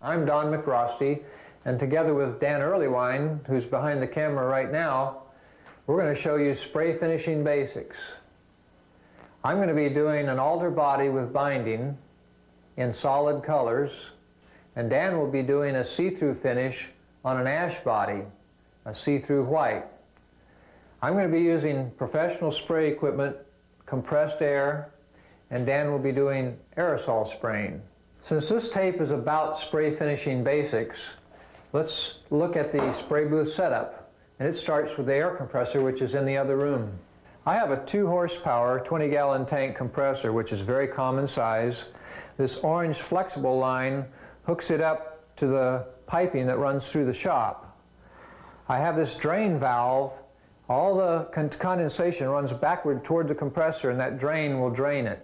I'm Don McRosty, and together with Dan Earlywine, who's behind the camera right now, we're going to show you spray finishing basics. I'm going to be doing an alder body with binding in solid colors, and Dan will be doing a see-through finish on an ash body, a see-through white. I'm going to be using professional spray equipment, compressed air, and Dan will be doing aerosol spraying. Since this tape is about spray finishing basics, let's look at the spray booth setup. And it starts with the air compressor, which is in the other room. I have a 2 horsepower, 20-gallon tank compressor, which is very common size. This orange flexible line hooks it up to the piping that runs through the shop. I have this drain valve. All the condensation runs backward toward the compressor, and that drain will drain it.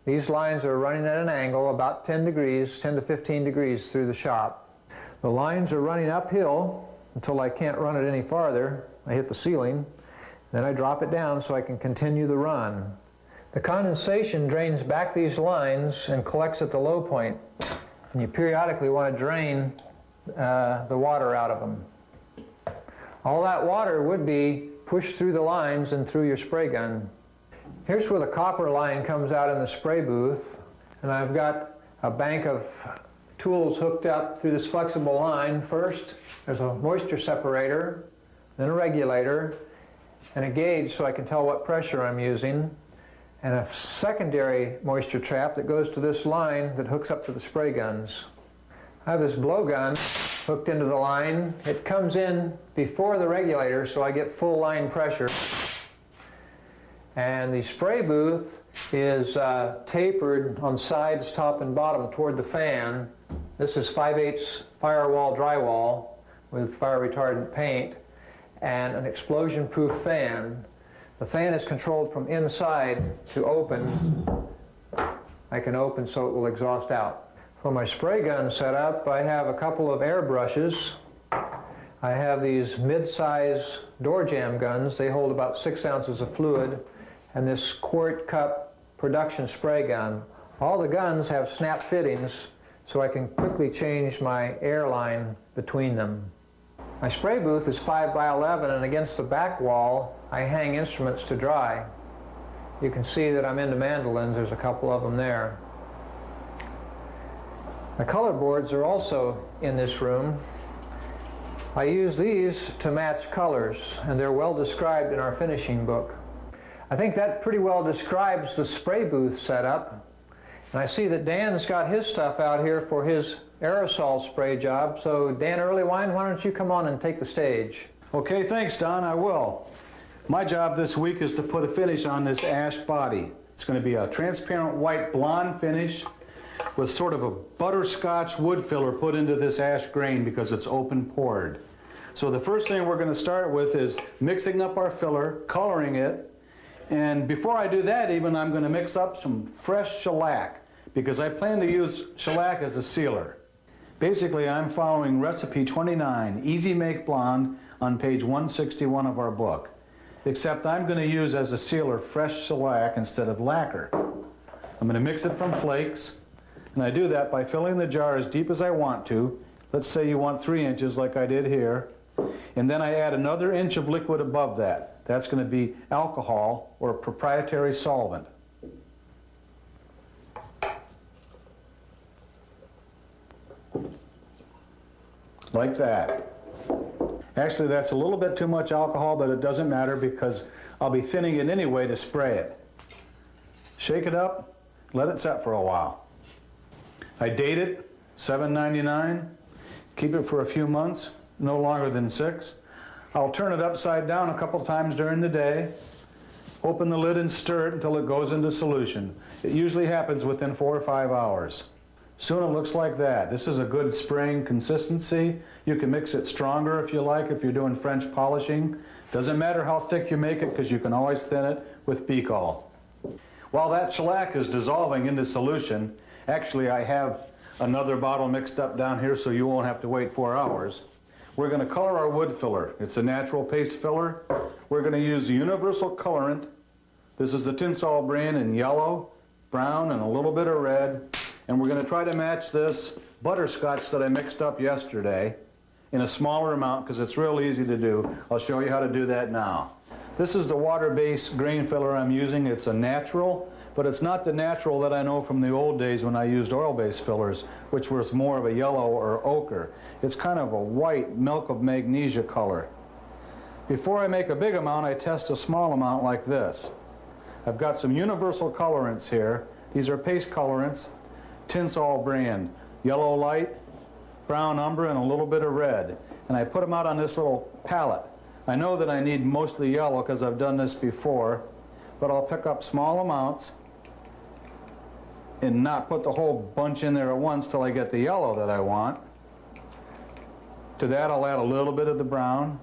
These lines are running at an angle about 10 degrees, 10 to 15 degrees through the shop. The lines are running uphill until I can't run it any farther. I hit the ceiling, then I drop it down so I can continue the run. The condensation drains back these lines and collects at the low point, and you periodically want to drain the water out of them. All that water would be pushed through the lines and through your spray gun. Here's where the copper line comes out in the spray booth, and I've got a bank of tools hooked up through this flexible line. First, there's a moisture separator, then a regulator, and a gauge so I can tell what pressure I'm using, and a secondary moisture trap that goes to this line that hooks up to the spray guns. I have this blowgun hooked into the line. It comes in before the regulator so I get full line pressure. And the spray booth is tapered on sides, top and bottom toward the fan. This is 5/8 firewall drywall with fire retardant paint and an explosion-proof fan. The fan is controlled from inside to open. I can open so it will exhaust out. For my spray gun setup, I have a couple of air brushes. I have these mid-size door jamb guns. They hold about 6 ounces of fluid, and this quart cup production spray gun. All the guns have snap fittings, so I can quickly change my air line between them. My spray booth is 5 by 11, and against the back wall, I hang instruments to dry. You can see that I'm into mandolins. There's a couple of them there. The color boards are also in this room. I use these to match colors, and they're well described in our finishing book. I think that pretty well describes the spray booth setup. And I see that Dan's got his stuff out here for his aerosol spray job. So Dan Earlywine, why don't you come on and take the stage? Okay, thanks Don, I will. My job this week is to put a finish on this ash body. It's going to be a transparent white blonde finish with sort of a butterscotch wood filler put into this ash grain because it's open pored. So the first thing we're going to start with is mixing up our filler, coloring it, and before I do that even, I'm going to mix up some fresh shellac because I plan to use shellac as a sealer. Basically, I'm following recipe 29, Easy Make Blonde, on page 161 of our book. Except I'm going to use as a sealer fresh shellac instead of lacquer. I'm going to mix it from flakes, and I do that by filling the jar as deep as I want to. Let's say you want 3 inches like I did here. And then I add another inch of liquid above that. That's going to be alcohol or proprietary solvent. Like that. Actually, that's a little bit too much alcohol, but it doesn't matter because I'll be thinning it anyway to spray it. Shake it up, let it set for a while. I date it, $7.99. Keep it for a few months, no longer than 6. I'll turn it upside down a couple times during the day, open the lid and stir it until it goes into solution. It usually happens within 4 or 5 hours. Soon it looks like that. This is a good spraying consistency. You can mix it stronger if you like, if you're doing French polishing. Doesn't matter how thick you make it because you can always thin it with Picol. While that shellac is dissolving into solution, actually I have another bottle mixed up down here so you won't have to wait 4 hours. We're going to color our wood filler. It's a natural paste filler. We're going to use the universal colorant. This is the Tinsol brand in yellow, brown, and a little bit of red. And we're going to try to match this butterscotch that I mixed up yesterday in a smaller amount because it's real easy to do. I'll show you how to do that now. This is the water-based grain filler I'm using. It's a natural, but it's not the natural that I know from the old days when I used oil-based fillers, which was more of a yellow or ochre. It's kind of a white milk of magnesia color. Before I make a big amount, I test a small amount like this. I've got some universal colorants here. These are paste colorants, Tinsol brand, yellow light, brown umber, and a little bit of red. And I put them out on this little palette. I know that I need mostly yellow because I've done this before, but I'll pick up small amounts and not put the whole bunch in there at once till I get the yellow that I want. To that I'll add a little bit of the brown.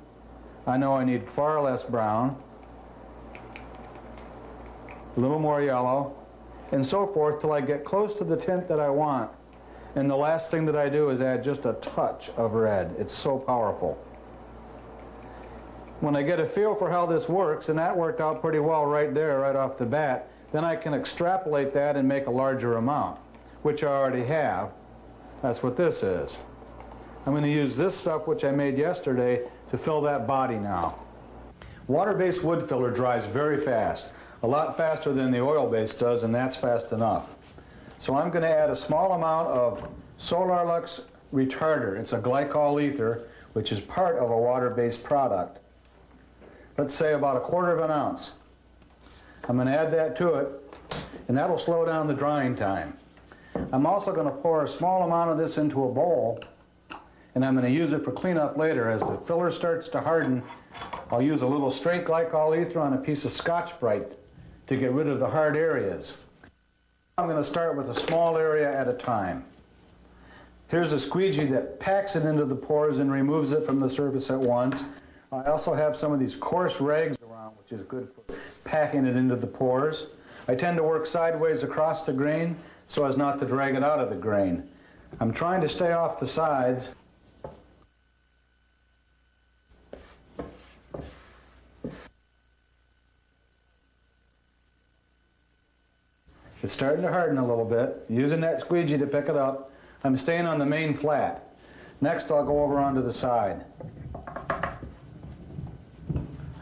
I know I need far less brown, a little more yellow, and so forth till I get close to the tint that I want. And the last thing that I do is add just a touch of red. It's so powerful. When I get a feel for how this works, and that worked out pretty well right there, right off the bat, then I can extrapolate that and make a larger amount, which I already have. That's what this is. I'm going to use this stuff, which I made yesterday, to fill that body now. Water-based wood filler dries very fast, a lot faster than the oil-based does, and that's fast enough. So I'm going to add a small amount of Solarlux retarder. It's a glycol ether, which is part of a water-based product. Let's say about 1/4 ounce. I'm going to add that to it, and that'll slow down the drying time. I'm also going to pour a small amount of this into a bowl, and I'm going to use it for cleanup later. As the filler starts to harden, I'll use a little straight glycol ether on a piece of Scotch-Brite to get rid of the hard areas. I'm going to start with a small area at a time. Here's a squeegee that packs it into the pores and removes it from the surface at once. I also have some of these coarse rags around, which is good for packing it into the pores. I tend to work sideways across the grain so as not to drag it out of the grain. I'm trying to stay off the sides. It's starting to harden a little bit. Using that squeegee to pick it up. I'm staying on the main flat. Next I'll go over onto the side.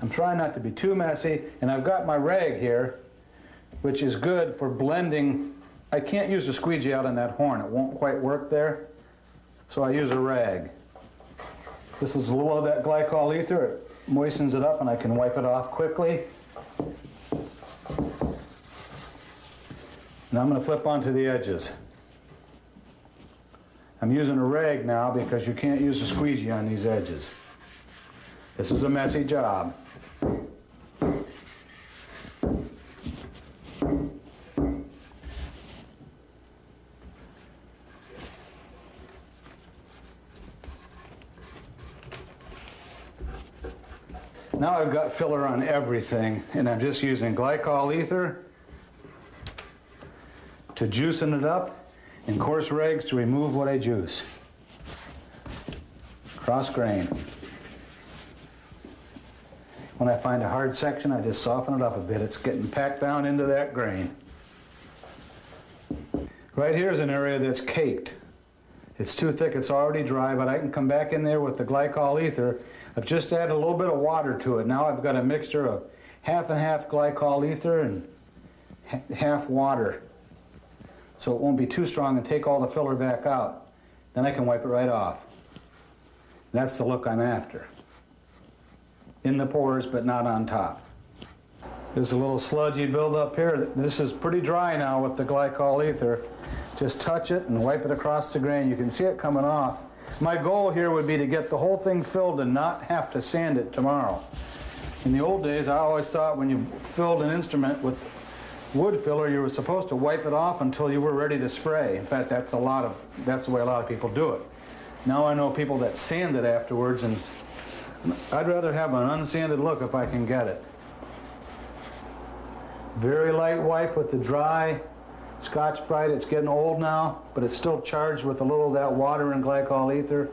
I'm trying not to be too messy, and I've got my rag here, which is good for blending. I can't use a squeegee out on that horn. It won't quite work there, so I use a rag. This is a little of that glycol ether. It moistens it up, and I can wipe it off quickly. Now I'm going to flip onto the edges. I'm using a rag now because you can't use a squeegee on these edges. This is a messy job. Now I've got filler on everything, and I'm just using glycol ether to juicing it up and coarse rags to remove what I juice. Cross grain. When I find a hard section, I just soften it up a bit. It's getting packed down into that grain. Right here is an area that's caked. It's too thick, it's already dry, but I can come back in there with the glycol ether. I've just added a little bit of water to it. Now I've got a mixture of half and half glycol ether and half water. So it won't be too strong and take all the filler back out. Then I can wipe it right off. That's the look I'm after. In the pores, but not on top. There's a little sludgy buildup here. This is pretty dry now with the glycol ether. Just touch it and wipe it across the grain. You can see it coming off. My goal here would be to get the whole thing filled and not have to sand it tomorrow. In the old days, I always thought when you filled an instrument with wood filler, you were supposed to wipe it off until you were ready to spray. In fact, that's the way a lot of people do it. Now I know people that sand it afterwards, and I'd rather have an unsanded look if I can get it. Very light wipe with the dry Scotch-Brite. It's getting old now, but it's still charged with a little of that water and glycol ether.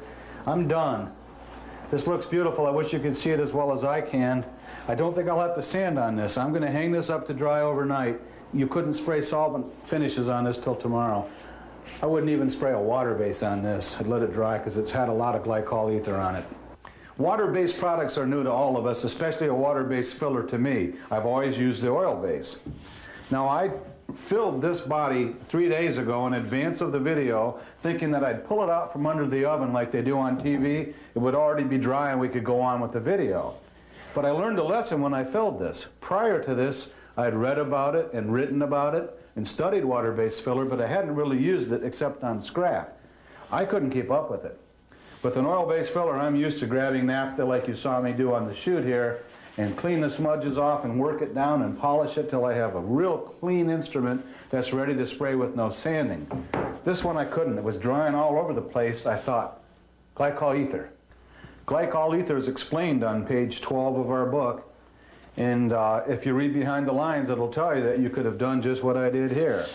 I'm done. This looks beautiful. I wish you could see it as well as I can. I don't think I'll have to sand on this. I'm going to hang this up to dry overnight. You couldn't spray solvent finishes on this till tomorrow. I wouldn't even spray a water base on this. I'd let it dry because it's had a lot of glycol ether on it. Water-based products are new to all of us, especially a water-based filler to me. I've always used the oil base. Now I filled this body 3 days ago in advance of the video, thinking that I'd pull it out from under the oven like they do on TV. It would already be dry and we could go on with the video. But I learned a lesson when I filled this. Prior to this, I had read about it and written about it and studied water-based filler, but I hadn't really used it except on scrap. I couldn't keep up with it. With an oil-based filler, I'm used to grabbing naphtha like you saw me do on the shoot here and clean the smudges off and work it down and polish it till I have a real clean instrument that's ready to spray with no sanding. This one I couldn't. It was drying all over the place. I thought, glycol ether. Glycol ether is explained on page 12 of our book, and if you read behind the lines, it'll tell you that you could have done just what I did here.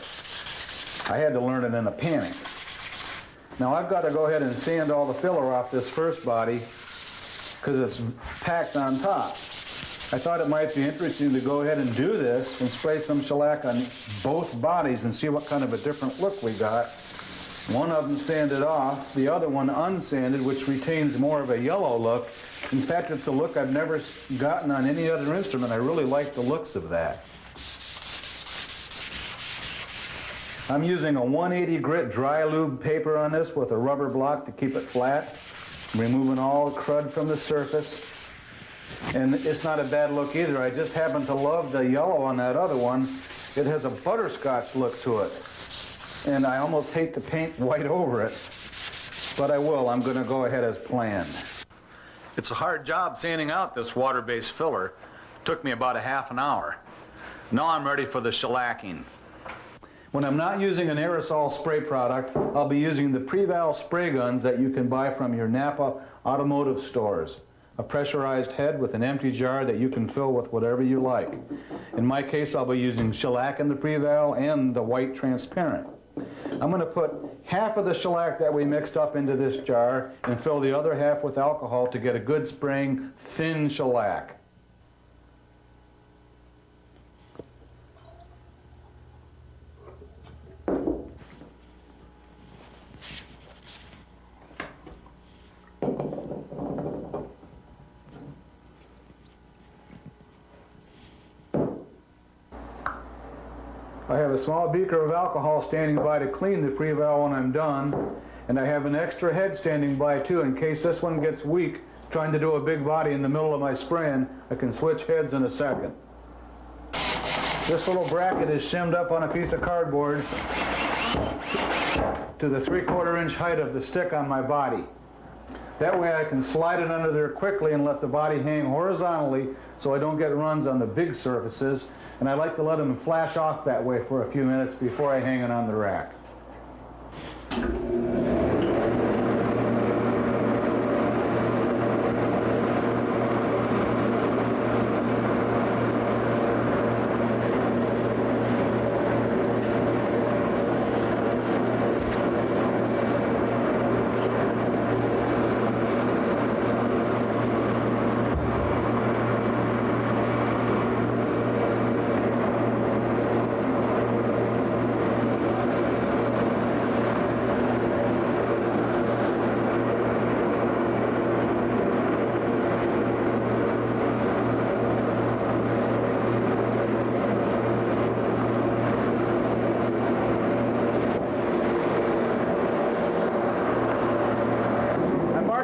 I had to learn it in a panic. Now I've got to go ahead and sand all the filler off this first body because it's packed on top. I thought it might be interesting to go ahead and do this and spray some shellac on both bodies and see what kind of a different look we got. One of them sanded off, the other one unsanded, which retains more of a yellow look. In fact, it's a look I've never gotten on any other instrument. I really like the looks of that. I'm using a 180 grit dry lube paper on this with a rubber block to keep it flat, removing all the crud from the surface. And it's not a bad look either. I just happen to love the yellow on that other one. It has a butterscotch look to it. And I almost hate to paint white over it, but I will. I'm going to go ahead as planned. It's a hard job sanding out this water-based filler. It took me about a half an hour. Now I'm ready for the shellacking. When I'm not using an aerosol spray product, I'll be using the Preval spray guns that you can buy from your Napa automotive stores. A pressurized head with an empty jar that you can fill with whatever you like. In my case, I'll be using shellac in the Preval and the white transparent. I'm going to put half of the shellac that we mixed up into this jar and fill the other half with alcohol to get a good spraying, thin shellac. I have a small beaker of alcohol standing by to clean the Preval when I'm done, and I have an extra head standing by too in case this one gets weak trying to do a big body in the middle of my spraying. I can switch heads in a second. This little bracket is shimmed up on a piece of cardboard to the 3/4 inch height of the stick on my body. That way I can slide it under there quickly and let the body hang horizontally so I don't get runs on the big surfaces, and I like to let them flash off that way for a few minutes before I hang it on the rack.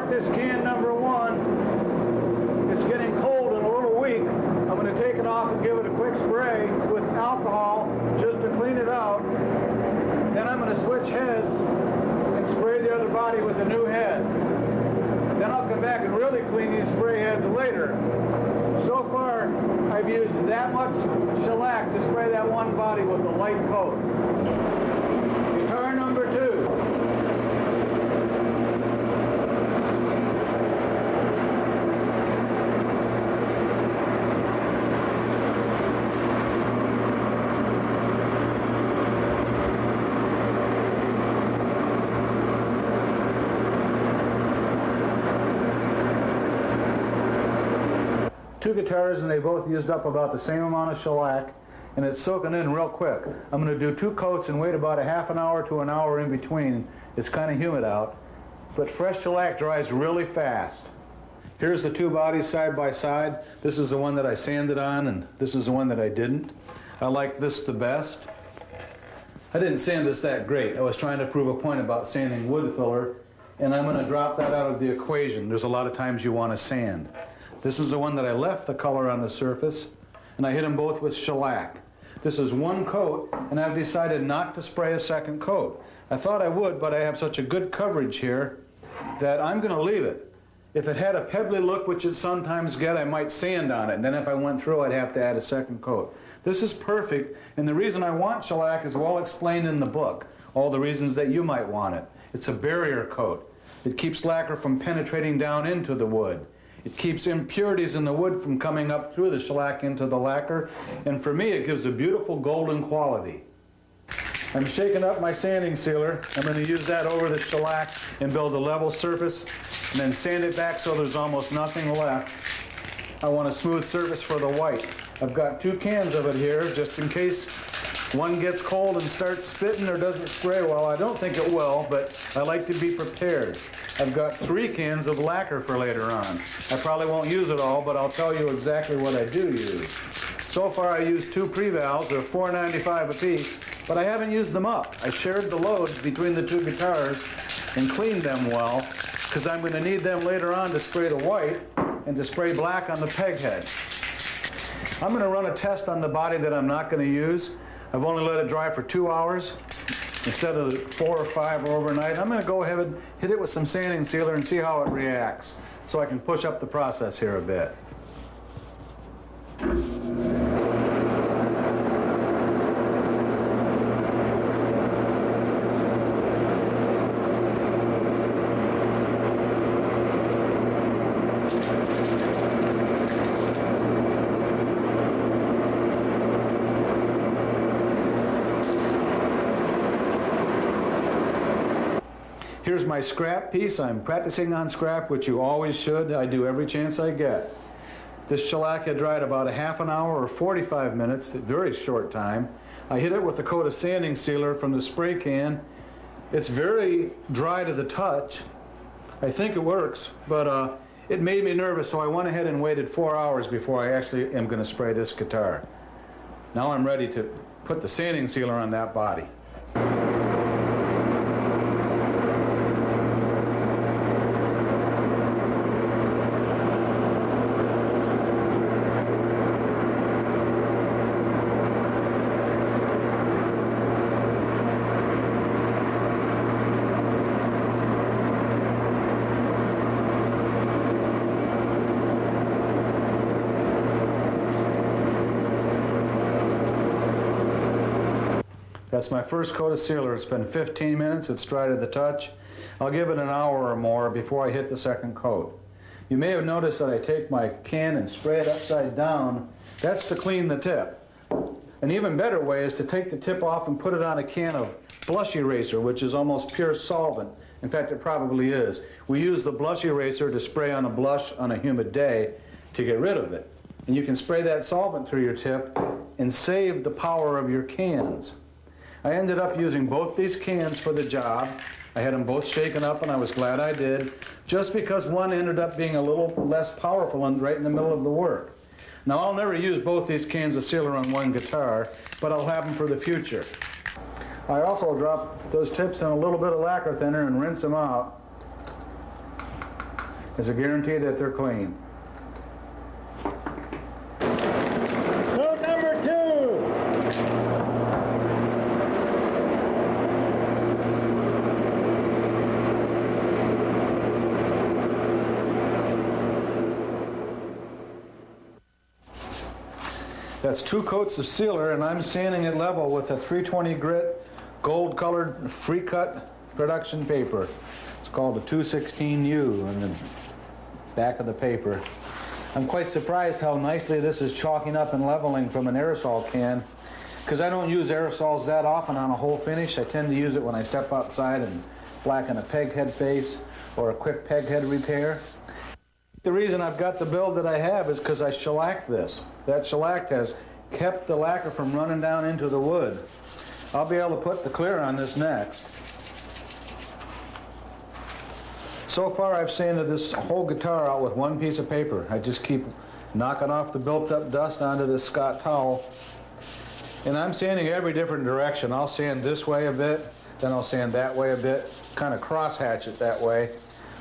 This can number 1, it's getting cold and a little weak. I'm going to take it off and give it a quick spray with alcohol just to clean it out. Then I'm going to switch heads and spray the other body with a new head. Then I'll come back and really clean these spray heads later. So far, I've used that much shellac to spray that one body with a light coat. Guitar number 2. Two guitars, and they both used up about the same amount of shellac, and it's soaking in real quick. I'm going to do 2 coats and wait about a half an hour to an hour in between. It's kind of humid out, but fresh shellac dries really fast. Here's the 2 bodies side by side. This is the one that I sanded on, and this is the one that I didn't. I like this the best. I didn't sand this that great. I was trying to prove a point about sanding wood filler, and I'm going to drop that out of the equation. There's a lot of times you want to sand. This is the one that I left the color on the surface, and I hit them both with shellac. This is 1 coat, and I've decided not to spray a second coat. I thought I would, but I have such a good coverage here that I'm going to leave it. If it had a pebbly look, which it sometimes get, I might sand on it, and then if I went through, I'd have to add a second coat. This is perfect, and the reason I want shellac is well explained in the book. All the reasons that you might want it. It's a barrier coat. It keeps lacquer from penetrating down into the wood. It keeps impurities in the wood from coming up through the shellac into the lacquer, and for me it gives a beautiful golden quality. I'm shaking up my sanding sealer. I'm going to use that over the shellac and build a level surface, and then sand it back so there's almost nothing left. I want a smooth surface for the white. I've got 2 cans of it here, just in case one gets cold and starts spitting or doesn't spray well. I don't think it will, but I like to be prepared. I've got 3 cans of lacquer for later on. I probably won't use it all, but I'll tell you exactly what I do use. So far I used 2 pre-valves. They're $4.95 a piece, but I haven't used them up. I shared the loads between the 2 guitars and cleaned them well, because I'm going to need them later on to spray the white and to spray black on the peg head. I'm going to run a test on the body that I'm not going to use. I've only let it dry for 2 hours instead of 4 or 5 or overnight. I'm going to go ahead and hit it with some sanding sealer and see how it reacts, so I can push up the process here a bit. Here's my scrap piece. I'm practicing on scrap, which you always should. I do every chance I get. This shellac had dried about a half an hour or 45 minutes, a very short time. I hit it with a coat of sanding sealer from the spray can. It's very dry to the touch. I think it works, but it made me nervous, so I went ahead and waited 4 hours before I actually am going to spray this guitar. Now I'm ready to put the sanding sealer on that body. That's my first coat of sealer. It's been 15 minutes. It's dry to the touch. I'll give it an hour or more before I hit the second coat. You may have noticed that I take my can and spray it upside down. That's to clean the tip. An even better way is to take the tip off and put it on a can of blush eraser, which is almost pure solvent. In fact, it probably is. We use the blush eraser to spray on a blush on a humid day to get rid of it. And you can spray that solvent through your tip and save the power of your cans. I ended up using both these cans for the job. I had them both shaken up, and I was glad I did, just because one ended up being a little less powerful right in the middle of the work. Now, I'll never use both these cans of sealer on one guitar, but I'll have them for the future. I also drop those tips in a little bit of lacquer thinner and rinse them out as a guarantee that they're clean. Coat number 2! That's 2 coats of sealer, and I'm sanding it level with a 320 grit gold-colored free-cut production paper. It's called a 216U on the back of the paper. I'm quite surprised how nicely this is chalking up and leveling from an aerosol can, because I don't use aerosols that often on a whole finish. I tend to use it when I step outside and blacken a peg head face or a quick peg head repair. The reason I've got the build that I have is because I shellacked this. That shellac has kept the lacquer from running down into the wood. I'll be able to put the clear on this next. So far I've sanded this whole guitar out with one piece of paper. I just keep knocking off the built up dust onto this Scott towel. And I'm sanding every different direction. I'll sand this way a bit, then I'll sand that way a bit, kind of cross hatch it that way.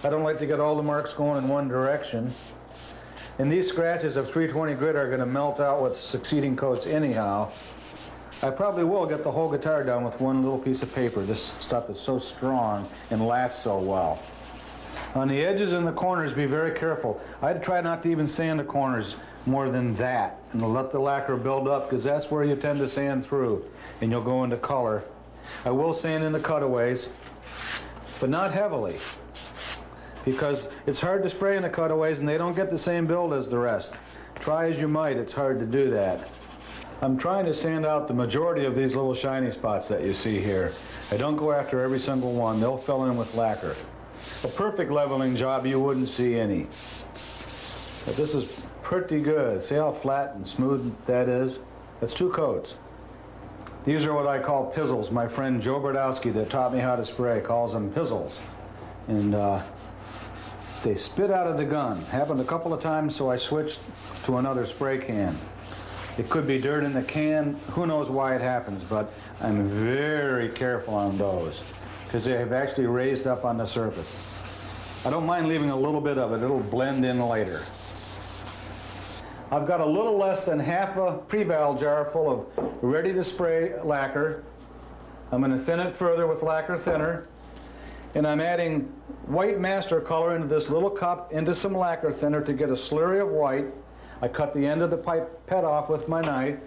I don't like to get all the marks going in one direction. And these scratches of 320 grit are going to melt out with succeeding coats anyhow. I probably will get the whole guitar done with one little piece of paper. This stuff is so strong and lasts so well. On the edges and the corners, be very careful. I'd try not to even sand the corners more than that and let the lacquer build up, because that's where you tend to sand through and you'll go into color. I will sand in the cutaways, but not heavily, because it's hard to spray in the cutaways and they don't get the same build as the rest. Try as you might, it's hard to do that. I'm trying to sand out the majority of these little shiny spots that you see here. I don't go after every single one. They'll fill in with lacquer. A perfect leveling job, you wouldn't see any. But this is pretty good. See how flat and smooth that is? That's 2 coats. These are what I call pizzles. My friend Joe Brodowski that taught me how to spray calls them pizzles. And they spit out of the gun. Happened a couple of times, so I switched to another spray can. It could be dirt in the can. Who knows why it happens, but I'm very careful on those because they have actually raised up on the surface. I don't mind leaving a little bit of it. It'll blend in later. I've got a little less than half a Preval jar full of ready to spray lacquer. I'm going to thin it further with lacquer thinner. And I'm adding white master color into this little cup into some lacquer thinner to get a slurry of white. I cut the end of the pipette off with my knife,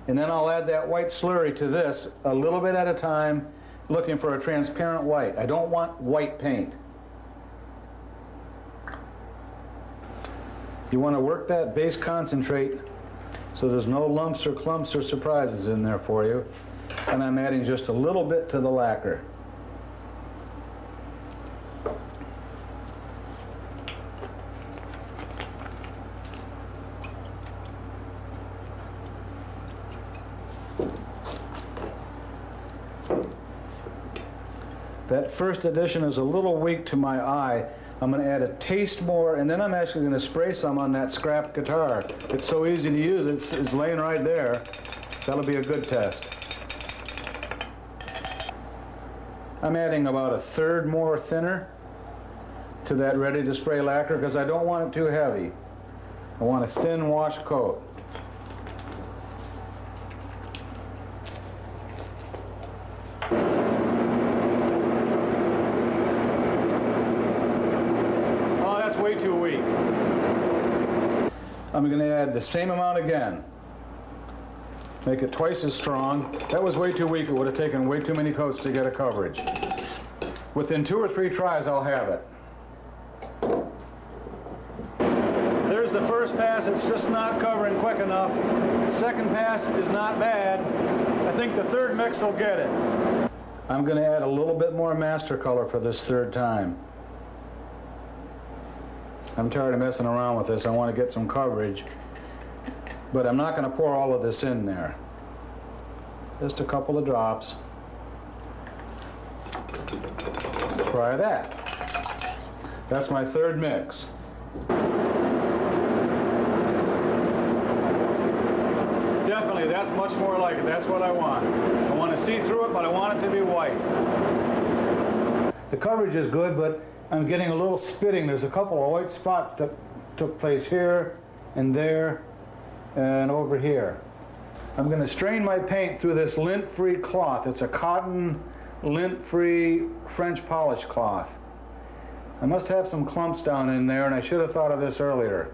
and then I'll add that white slurry to this a little bit at a time, looking for a transparent white. I don't want white paint. You want to work that base concentrate so there's no lumps or clumps or surprises in there for you. And I'm adding just a little bit to the lacquer. That first addition is a little weak to my eye. I'm going to add a taste more, and then I'm actually going to spray some on that scrap guitar. It's so easy to use, it's laying right there. That'll be a good test. I'm adding about a third more thinner to that ready to spray lacquer because I don't want it too heavy. I want a thin wash coat. Way too weak. I'm going to add the same amount again. Make it twice as strong. That was way too weak. It would have taken way too many coats to get a coverage. Within 2 or 3 tries, I'll have it. There's the first pass. It's just not covering quick enough. The second pass is not bad. I think the third mix will get it. I'm going to add a little bit more master color for this third time. I'm tired of messing around with this. I want to get some coverage, but I'm not going to pour all of this in there. Just a couple of drops. Try that. That's my third mix. Definitely, that's much more like it. That's what I want. I want to see through it, but I want it to be white. The coverage is good, but I'm getting a little spitting. There's a couple of white spots that took place here and there and over here. I'm going to strain my paint through this lint-free cloth. It's a cotton, lint-free French polish cloth. I must have some clumps down in there, and I should have thought of this earlier.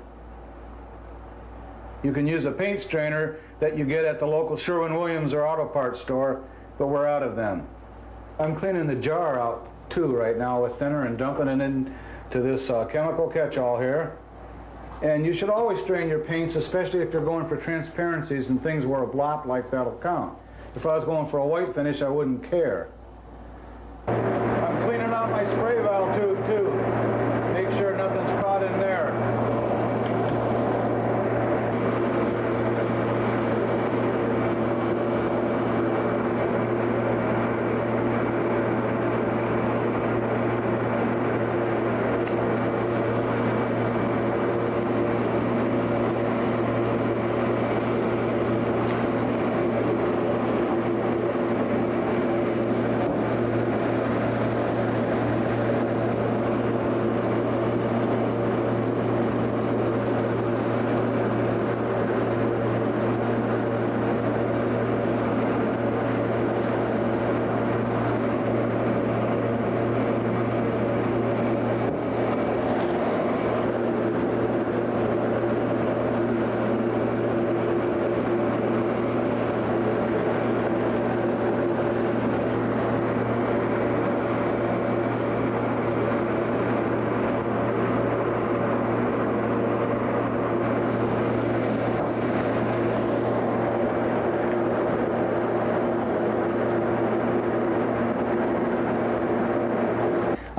You can use a paint strainer that you get at the local Sherwin-Williams or auto parts store, but we're out of them. I'm cleaning the jar out too right now with thinner and dumping it into this chemical catch-all here. And you should always strain your paints, especially if you're going for transparencies and things where a blot like that'll count. If I was going for a white finish, I wouldn't care. I'm cleaning out my spray valve tube too. Make sure nothing's caught in there.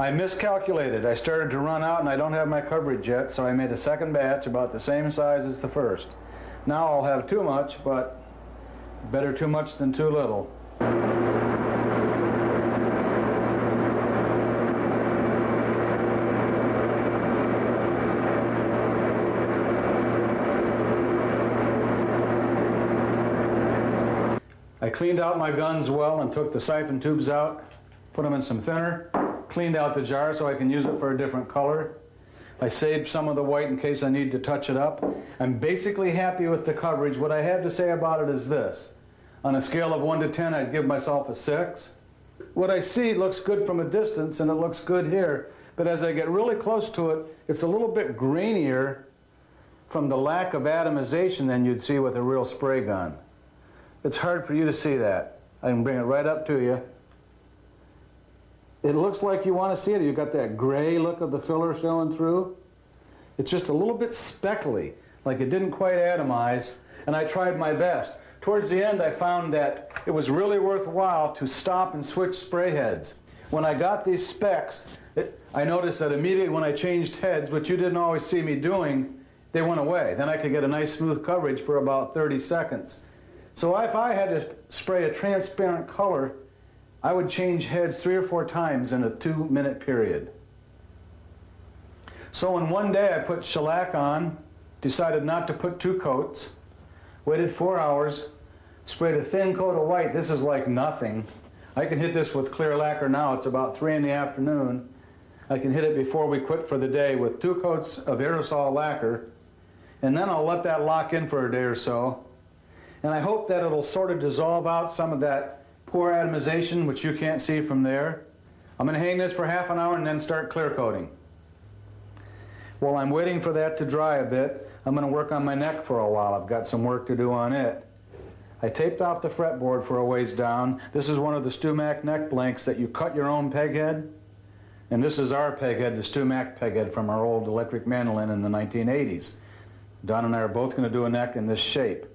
I miscalculated. I started to run out and I don't have my coverage yet, so I made a second batch about the same size as the first. Now I'll have too much, but better too much than too little. I cleaned out my guns well and took the siphon tubes out, put them in some thinner, cleaned out the jar so I can use it for a different color. I saved some of the white in case I need to touch it up. I'm basically happy with the coverage. What I have to say about it is this. On a scale of 1 to 10, I'd give myself a 6. What I see looks good from a distance and it looks good here, but as I get really close to it, it's a little bit grainier from the lack of atomization than you'd see with a real spray gun. It's hard for you to see that. I can bring it right up to you. It looks like you want to see it. You've got that gray look of the filler showing through. It's just a little bit speckly, like it didn't quite atomize, and I tried my best. Towards the end, I found that it was really worthwhile to stop and switch spray heads. When I got these specks, I noticed that immediately when I changed heads, which you didn't always see me doing, they went away. Then I could get a nice smooth coverage for about 30 seconds. So if I had to spray a transparent color, I would change heads 3 or 4 times in a 2-minute period. So in one day I put shellac on, decided not to put 2 coats, waited 4 hours, sprayed a thin coat of white. This is like nothing. I can hit this with clear lacquer now. It's about 3 in the afternoon. I can hit it before we quit for the day with 2 coats of aerosol lacquer, and then I'll let that lock in for a day or so. And I hope that it'll sort of dissolve out some of that poor atomization, which you can't see from there. I'm going to hang this for half an hour and then start clear coating. While I'm waiting for that to dry a bit, I'm going to work on my neck for a while. I've got some work to do on it. I taped off the fretboard for a ways down. This is one of the StewMac neck blanks that you cut your own peg head. And this is our peg head, the StewMac peg head from our old electric mandolin in the 1980s. Don and I are both going to do a neck in this shape.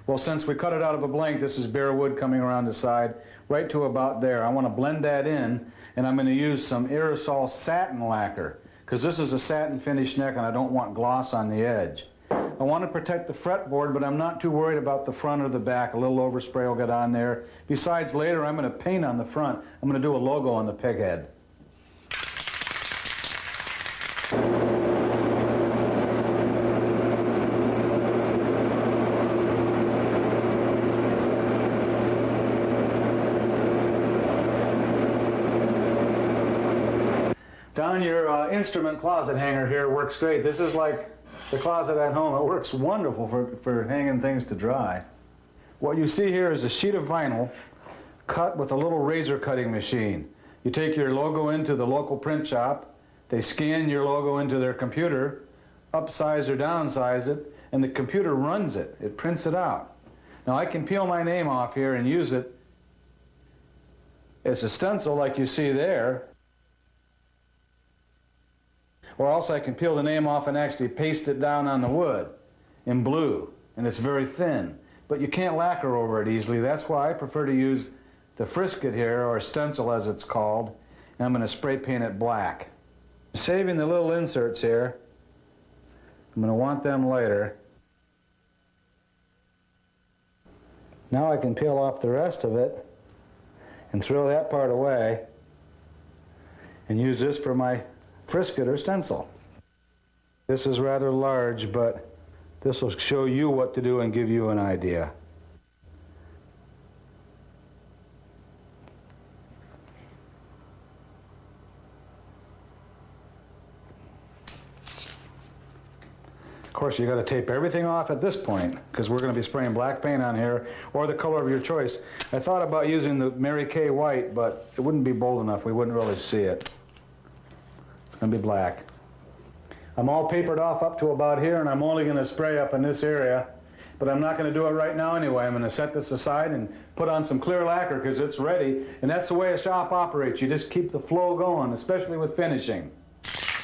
Well, since we cut it out of a blank, this is bare wood coming around the side, right to about there. I want to blend that in, and I'm going to use some aerosol satin lacquer, because this is a satin finish neck and I don't want gloss on the edge. I want to protect the fretboard, but I'm not too worried about the front or the back. A little overspray will get on there. Besides, later I'm going to paint on the front. I'm going to do a logo on the peg head. Don, your instrument closet hanger here works great. This is like the closet at home. It works wonderful for hanging things to dry. What you see here is a sheet of vinyl cut with a little razor cutting machine. You take your logo into the local print shop, they scan your logo into their computer, upsize or downsize it, and the computer runs it. It prints it out. Now I can peel my name off here and use it as a stencil like you see there, or else I can peel the name off and actually paste it down on the wood in blue, and it's very thin. But you can't lacquer over it easily. That's why I prefer to use the Frisket here, or stencil as it's called, and I'm going to spray paint it black. Saving the little inserts here. I'm going to want them later. Now I can peel off the rest of it and throw that part away and use this for my Frisket or stencil. This is rather large, but this will show you what to do and give you an idea. Of course, you got to tape everything off at this point because we're going to be spraying black paint on here, or the color of your choice. I thought about using the Mary Kay white, but it wouldn't be bold enough. We wouldn't really see it. It's going to be black. I'm all papered off up to about here, and I'm only going to spray up in this area, but I'm not going to do it right now anyway. I'm going to set this aside and put on some clear lacquer because it's ready, and that's the way a shop operates. You just keep the flow going, especially with finishing.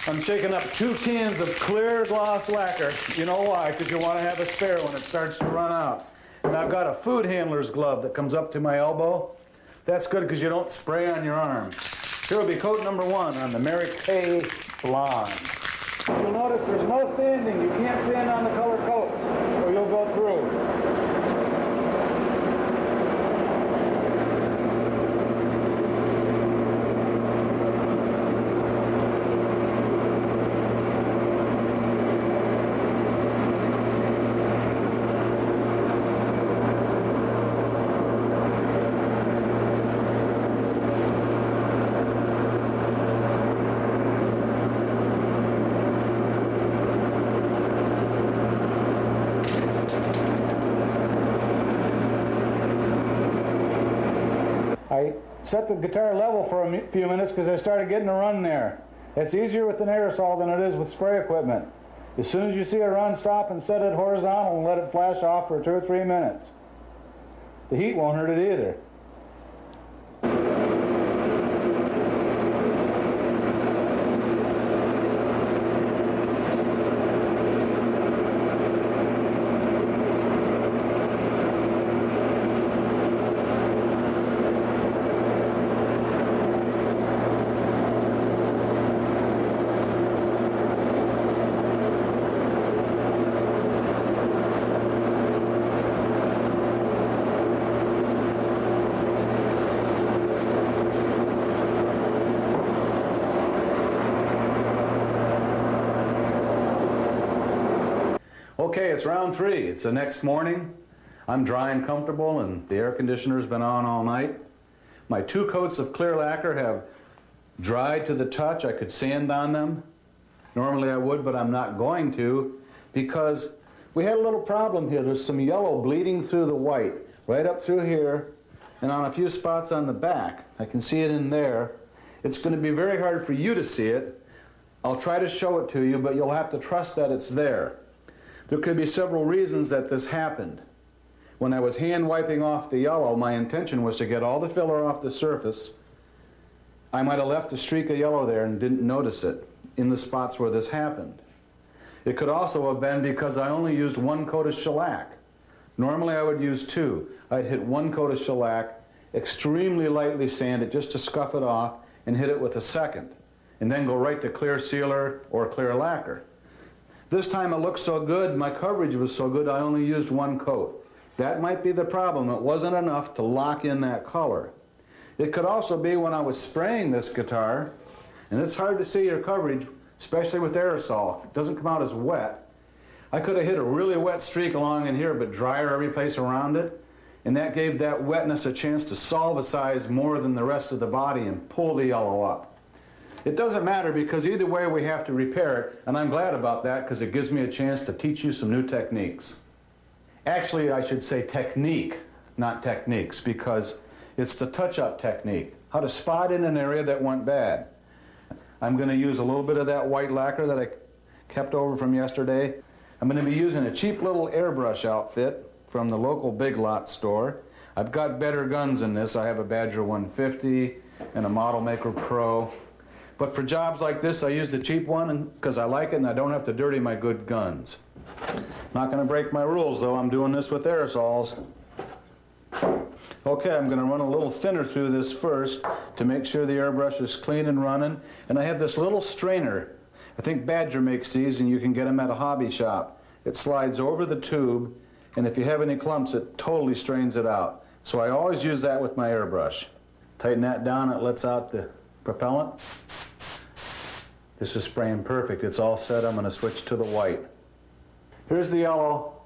I'm shaking up 2 cans of clear gloss lacquer. You know why? Because you want to have a spare when it starts to run out. And I've got a food handler's glove that comes up to my elbow. That's good because you don't spray on your arm. Here will be coat number 1 on the Mary Kay Blonde. You'll notice there's no sanding. You can't sand on the color coats, or you'll go through. I set the guitar level for a few minutes because I started getting a run there. It's easier with an aerosol than it is with spray equipment. As soon as you see a run, stop and set it horizontal and let it flash off for 2 or 3 minutes. The heat won't hurt it either. Okay, it's round 3. It's the next morning. I'm dry and comfortable, and the air conditioner's been on all night. My 2 coats of clear lacquer have dried to the touch. I could sand on them. Normally I would, but I'm not going to because we had a little problem here. There's some yellow bleeding through the white, right up through here, and on a few spots on the back. I can see it in there. It's going to be very hard for you to see it. I'll try to show it to you, but you'll have to trust that it's there. There could be several reasons that this happened. When I was hand wiping off the yellow, my intention was to get all the filler off the surface. I might have left a streak of yellow there and didn't notice it in the spots where this happened. It could also have been because I only used 1 coat of shellac. Normally I would use 2. I'd hit 1 coat of shellac, extremely lightly sand it just to scuff it off, and hit it with a second, and then go right to clear sealer or clear lacquer. This time it looked so good, my coverage was so good, I only used 1 coat. That might be the problem. It wasn't enough to lock in that color. It could also be when I was spraying this guitar, and it's hard to see your coverage, especially with aerosol. It doesn't come out as wet. I could have hit a really wet streak along in here, but drier every place around it, and that gave that wetness a chance to solvicize more than the rest of the body and pull the yellow up. It doesn't matter because either way we have to repair it, and I'm glad about that because it gives me a chance to teach you some new techniques. Actually, I should say technique, not techniques, because it's the touch-up technique, how to spot in an area that went bad. I'm going to use a little bit of that white lacquer that I kept over from yesterday. I'm going to be using a cheap little airbrush outfit from the local Big Lot store. I've got better guns than this. I have a Badger 150 and a Model Maker Pro. But for jobs like this, I use the cheap one because I like it and I don't have to dirty my good guns. Not going to break my rules, though. I'm doing this with aerosols. Okay, I'm going to run a little thinner through this first to make sure the airbrush is clean and running. And I have this little strainer. I think Badger makes these, and you can get them at a hobby shop. It slides over the tube, and if you have any clumps, it totally strains it out. So I always use that with my airbrush. Tighten that down, it lets out the propellant. This is spraying perfect. It's all set. I'm going to switch to the white. Here's the yellow.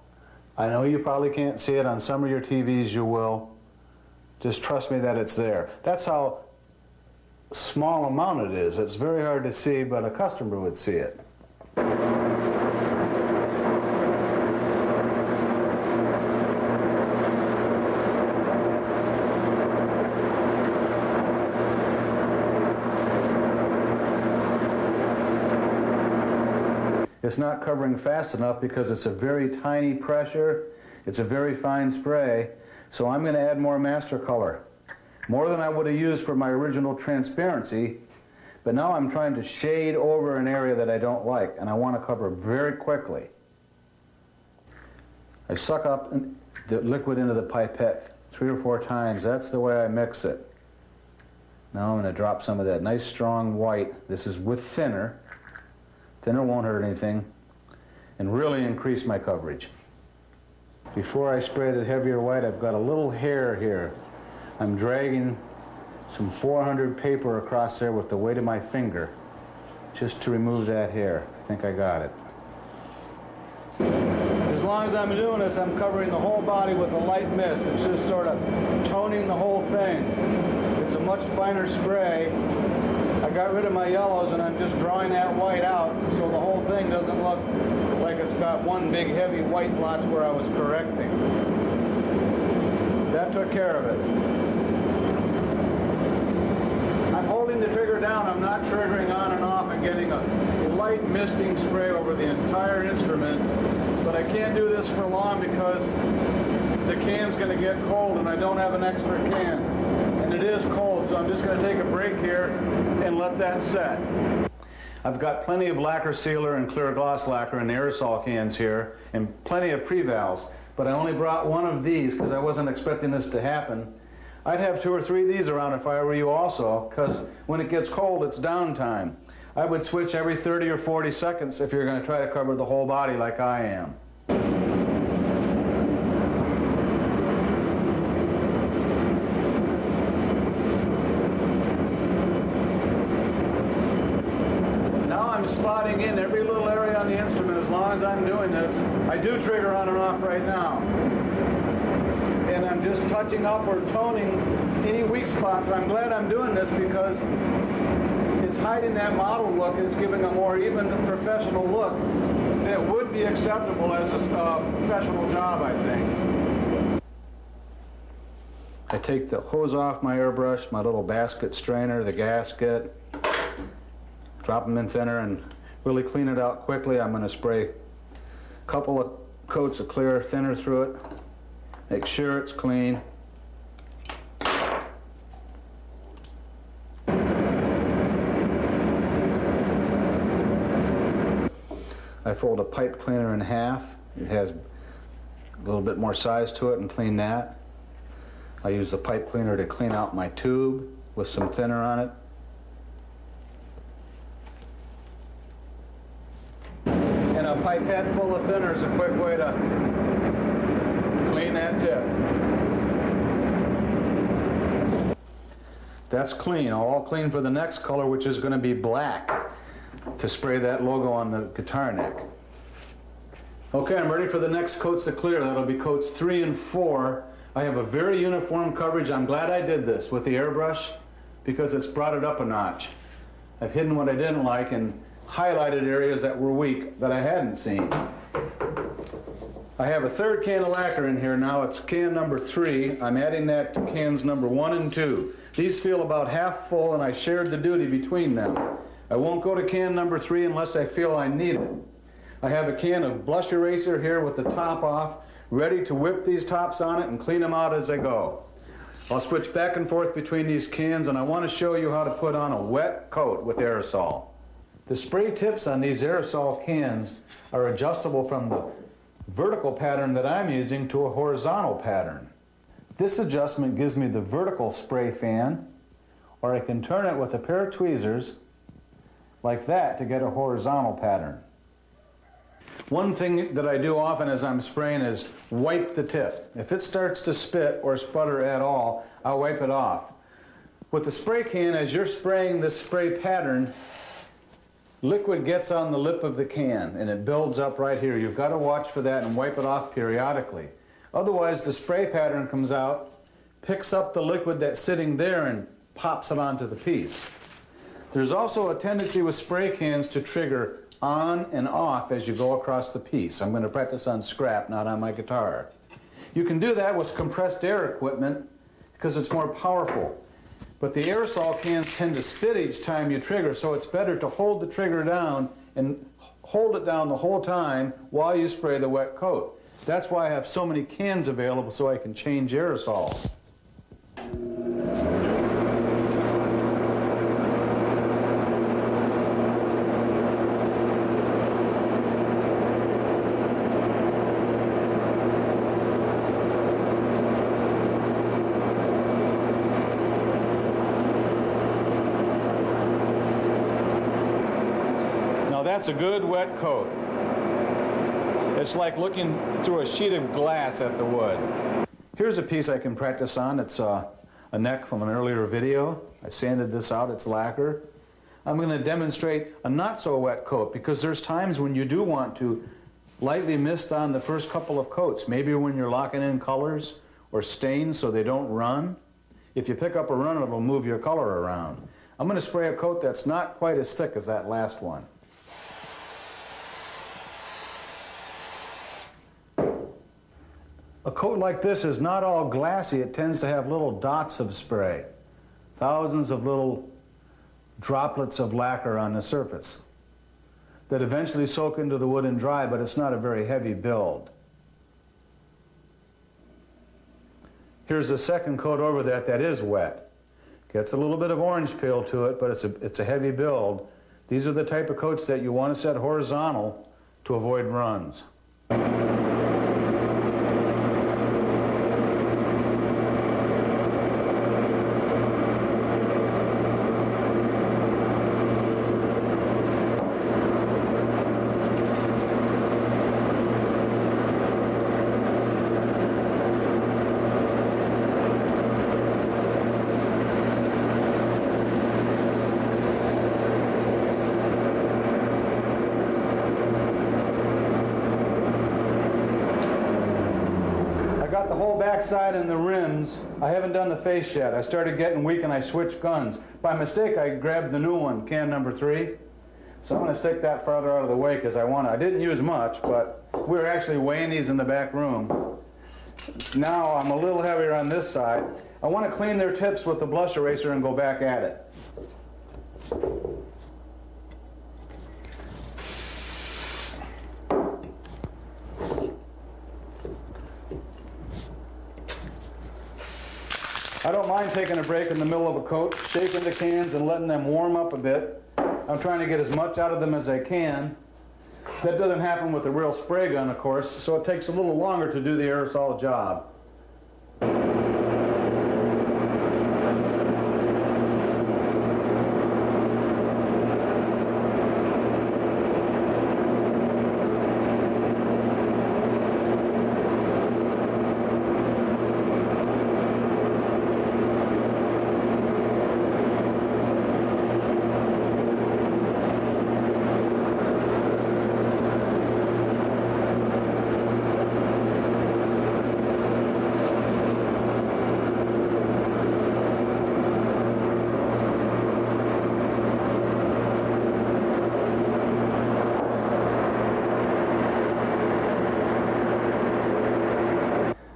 I know you probably can't see it. On some of your TVs you will. Just trust me that it's there. That's how small amount it is. It's very hard to see, but a customer would see it. It's not covering fast enough because it's a very tiny pressure. It's a very fine spray. So I'm going to add more master color. More than I would have used for my original transparency. But now I'm trying to shade over an area that I don't like, and I want to cover very quickly. I suck up the liquid into the pipette 3 or 4 times. That's the way I mix it. Now I'm going to drop some of that nice strong white. This is with thinner. Thinner won't hurt anything. And really increase my coverage. Before I spray the heavier white, I've got a little hair here. I'm dragging some 400 paper across there with the weight of my finger, just to remove that hair. I think I got it. As long as I'm doing this, I'm covering the whole body with a light mist. It's just sort of toning the whole thing. It's a much finer spray. I got rid of my yellows and I'm just drawing that white out so the whole thing doesn't look like it's got one big heavy white blotch where I was correcting. That took care of it. I'm holding the trigger down. I'm not triggering on and off and getting a light misting spray over the entire instrument. But I can't do this for long because the can's going to get cold and I don't have an extra can. And it is cold, so I'm just going to take a break here and let that set. I've got plenty of lacquer sealer and clear gloss lacquer in the aerosol cans here, and plenty of pre-vals, but I only brought one of these because I wasn't expecting this to happen. I'd have 2 or 3 of these around if I were you also, because when it gets cold, it's downtime. I would switch every 30 or 40 seconds if you're going to try to cover the whole body like I am. I'm spotting in every little area on the instrument as long as I'm doing this. I do trigger on and off right now. And I'm just touching up or toning any weak spots. I'm glad I'm doing this because it's hiding that model look and it's giving a more even professional look that would be acceptable as a professional job, I think. I take the hose off my airbrush, my little basket strainer, the gasket, drop them in thinner and really clean it out quickly. I'm going to spray a couple of coats of clear thinner through it. Make sure it's clean. I fold a pipe cleaner in half. It has a little bit more size to it and clean that. I use the pipe cleaner to clean out my tube with some thinner on it. And a pipette full of thinner is a quick way to clean that tip. That's clean. All clean for the next color, which is going to be black, to spray that logo on the guitar neck. Okay, I'm ready for the next coats of clear. That'll be coats 3 and 4. I have a very uniform coverage. I'm glad I did this with the airbrush because it's brought it up a notch. I've hidden what I didn't like and highlighted areas that were weak that I hadn't seen. I have a 3rd can of lacquer in here now. It's can number 3. I'm adding that to cans number 1 and 2. These feel about half full and I shared the duty between them. I won't go to can number 3 unless I feel I need it. I have a can of blush eraser here with the top off, ready to whip these tops on it and clean them out as I go. I'll switch back and forth between these cans and I want to show you how to put on a wet coat with aerosol. The spray tips on these aerosol cans are adjustable from the vertical pattern that I'm using to a horizontal pattern. This adjustment gives me the vertical spray fan, or I can turn it with a pair of tweezers like that to get a horizontal pattern. One thing that I do often as I'm spraying is wipe the tip. If it starts to spit or sputter at all, I'll wipe it off. With the spray can, as you're spraying this spray pattern, liquid gets on the lip of the can and it builds up right here. You've got to watch for that and wipe it off periodically. Otherwise, the spray pattern comes out, picks up the liquid that's sitting there and pops it onto the piece. There's also a tendency with spray cans to trigger on and off as you go across the piece. I'm going to practice on scrap, not on my guitar. You can do that with compressed air equipment because it's more powerful. But the aerosol cans tend to spit each time you trigger, so it's better to hold the trigger down and hold it down the whole time while you spray the wet coat. That's why I have so many cans available so I can change aerosols. that's a good wet coat. It's like looking through a sheet of glass at the wood. Here's a piece I can practice on. It's a neck from an earlier video. I sanded this out, it's lacquer. I'm going to demonstrate a not so wet coat because there's times when you do want to lightly mist on the first couple of coats, maybe when you're locking in colors or stains so they don't run. If you pick up a run, it'll move your color around. I'm going to spray a coat that's not quite as thick as that last one. A coat like this is not all glassy. It tends to have little dots of spray. Thousands of little droplets of lacquer on the surface that eventually soak into the wood and dry, but it's not a very heavy build. Here's a second coat over that is wet. Gets a little bit of orange peel to it, but it's a heavy build. These are the type of coats that you want to set horizontal to avoid runs. The whole backside and the rims. I haven't done the face yet. I started getting weak and I switched guns. By mistake, I grabbed the new one, can number 3. So I'm going to stick that farther out of the way because I didn't use much, but we were actually weighing these in the back room. Now I'm a little heavier on this side. I want to clean their tips with the blush eraser and go back at it. I don't mind taking a break in the middle of a coat, shaking the cans and letting them warm up a bit. I'm trying to get as much out of them as I can. That doesn't happen with a real spray gun, of course, so it takes a little longer to do the aerosol job.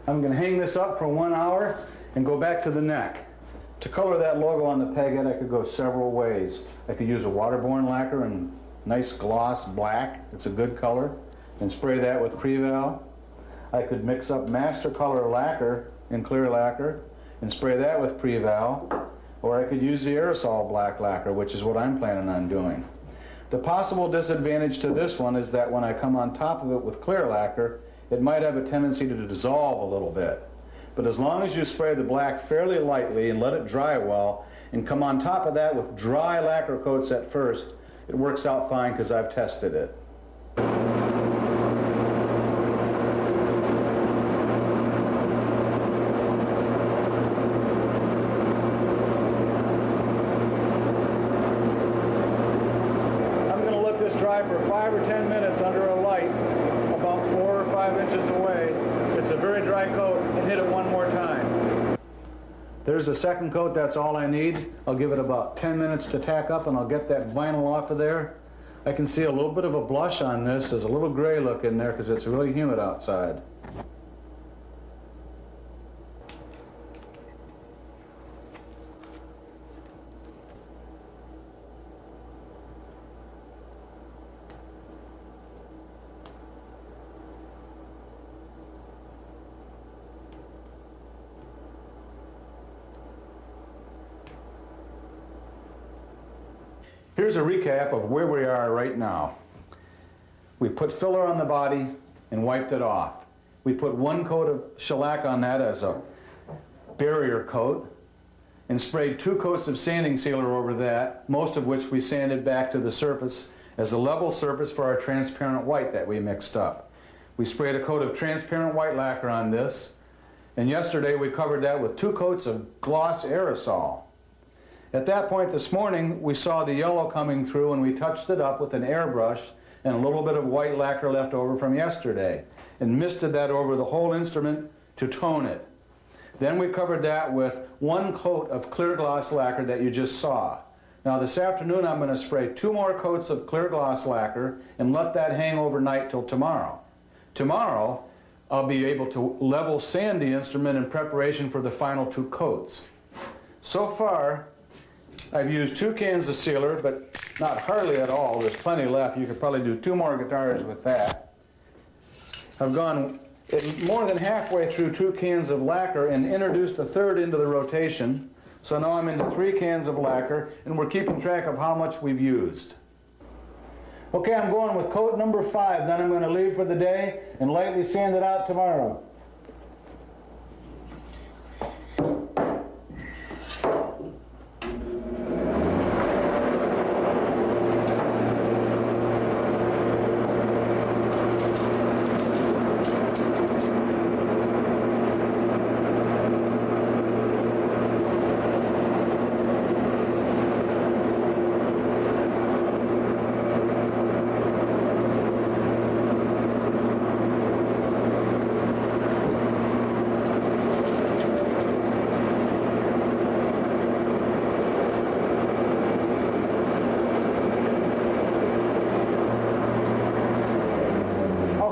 I'm going to hang this up for 1 hour and go back to the neck. To color that logo on the pegghead, I could go several ways. I could use a waterborne lacquer in nice gloss black, it's a good color, and spray that with Preval. I could mix up Master Color lacquer in clear lacquer and spray that with Preval, or I could use the aerosol black lacquer, which is what I'm planning on doing. The possible disadvantage to this one is that when I come on top of it with clear lacquer, it might have a tendency to dissolve a little bit. But as long as you spray the black fairly lightly and let it dry well, and come on top of that with dry lacquer coats at first, it works out fine because I've tested it. I'm going to let this dry for 5 or 10 minutes under a light, about 4 or 5 inches away. It's a very dry coat, and hit it one more time. There's the second coat, that's all I need. I'll give it about 10 minutes to tack up and I'll get that vinyl off of there. I can see a little bit of a blush on this. There's a little gray look in there because it's really humid outside. Here's a recap of where we are right now. We put filler on the body and wiped it off. We put 1 coat of shellac on that as a barrier coat and sprayed 2 coats of sanding sealer over that, most of which we sanded back to the surface as a level surface for our transparent white that we mixed up. We sprayed a coat of transparent white lacquer on this, and yesterday we covered that with 2 coats of gloss aerosol. At that point this morning, we saw the yellow coming through and we touched it up with an airbrush and a little bit of white lacquer left over from yesterday and misted that over the whole instrument to tone it. Then we covered that with 1 coat of clear gloss lacquer that you just saw. Now this afternoon I'm going to spray 2 more coats of clear gloss lacquer and let that hang overnight till tomorrow. Tomorrow I'll be able to level sand the instrument in preparation for the final 2 coats. So far I've used 2 cans of sealer, but not hardly at all. There's plenty left. You could probably do 2 more guitars with that. I've gone more than halfway through 2 cans of lacquer and introduced a third into the rotation. So now I'm into 3 cans of lacquer, and we're keeping track of how much we've used. Okay, I'm going with coat number 5, then I'm going to leave for the day and lightly sand it out tomorrow.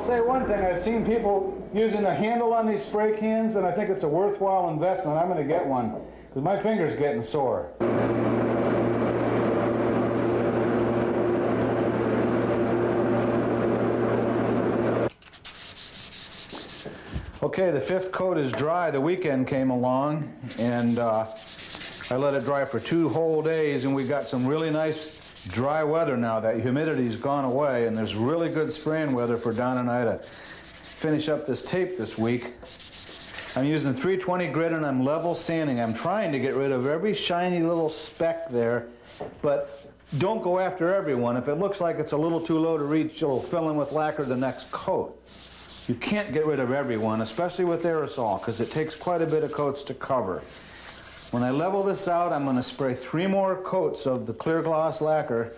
Say one thing, I've seen people using the handle on these spray cans, and I think it's a worthwhile investment. I'm going to get one because my finger's getting sore. Okay, the 5th coat is dry. The weekend came along, and I let it dry for 2 whole days, and we got some really nice dry weather now. That humidity's gone away, and there's really good spraying weather for Don and I to finish up this tape this week. I'm using 320 grit and I'm level sanding. I'm trying to get rid of every shiny little speck there, but don't go after everyone. If it looks like it's a little too low to reach, you'll fill in with lacquer the next coat. You can't get rid of everyone, especially with aerosol, because it takes quite a bit of coats to cover. When I level this out, I'm going to spray 3 more coats of the clear gloss lacquer,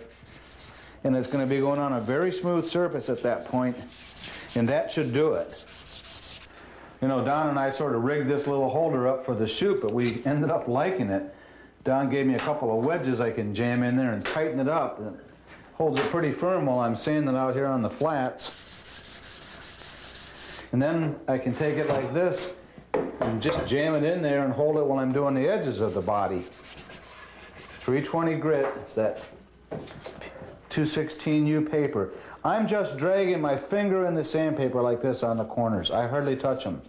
and it's going to be going on a very smooth surface at that point, and that should do it. You know, Don and I sort of rigged this little holder up for the chute, but we ended up liking it. Don gave me a couple of wedges I can jam in there and tighten it up. It holds it pretty firm while I'm sanding out here on the flats. And then I can take it like this and just jam it in there and hold it while I'm doing the edges of the body. 320 grit, it's that 216U paper. I'm just dragging my finger in the sandpaper like this on the corners. I hardly touch them.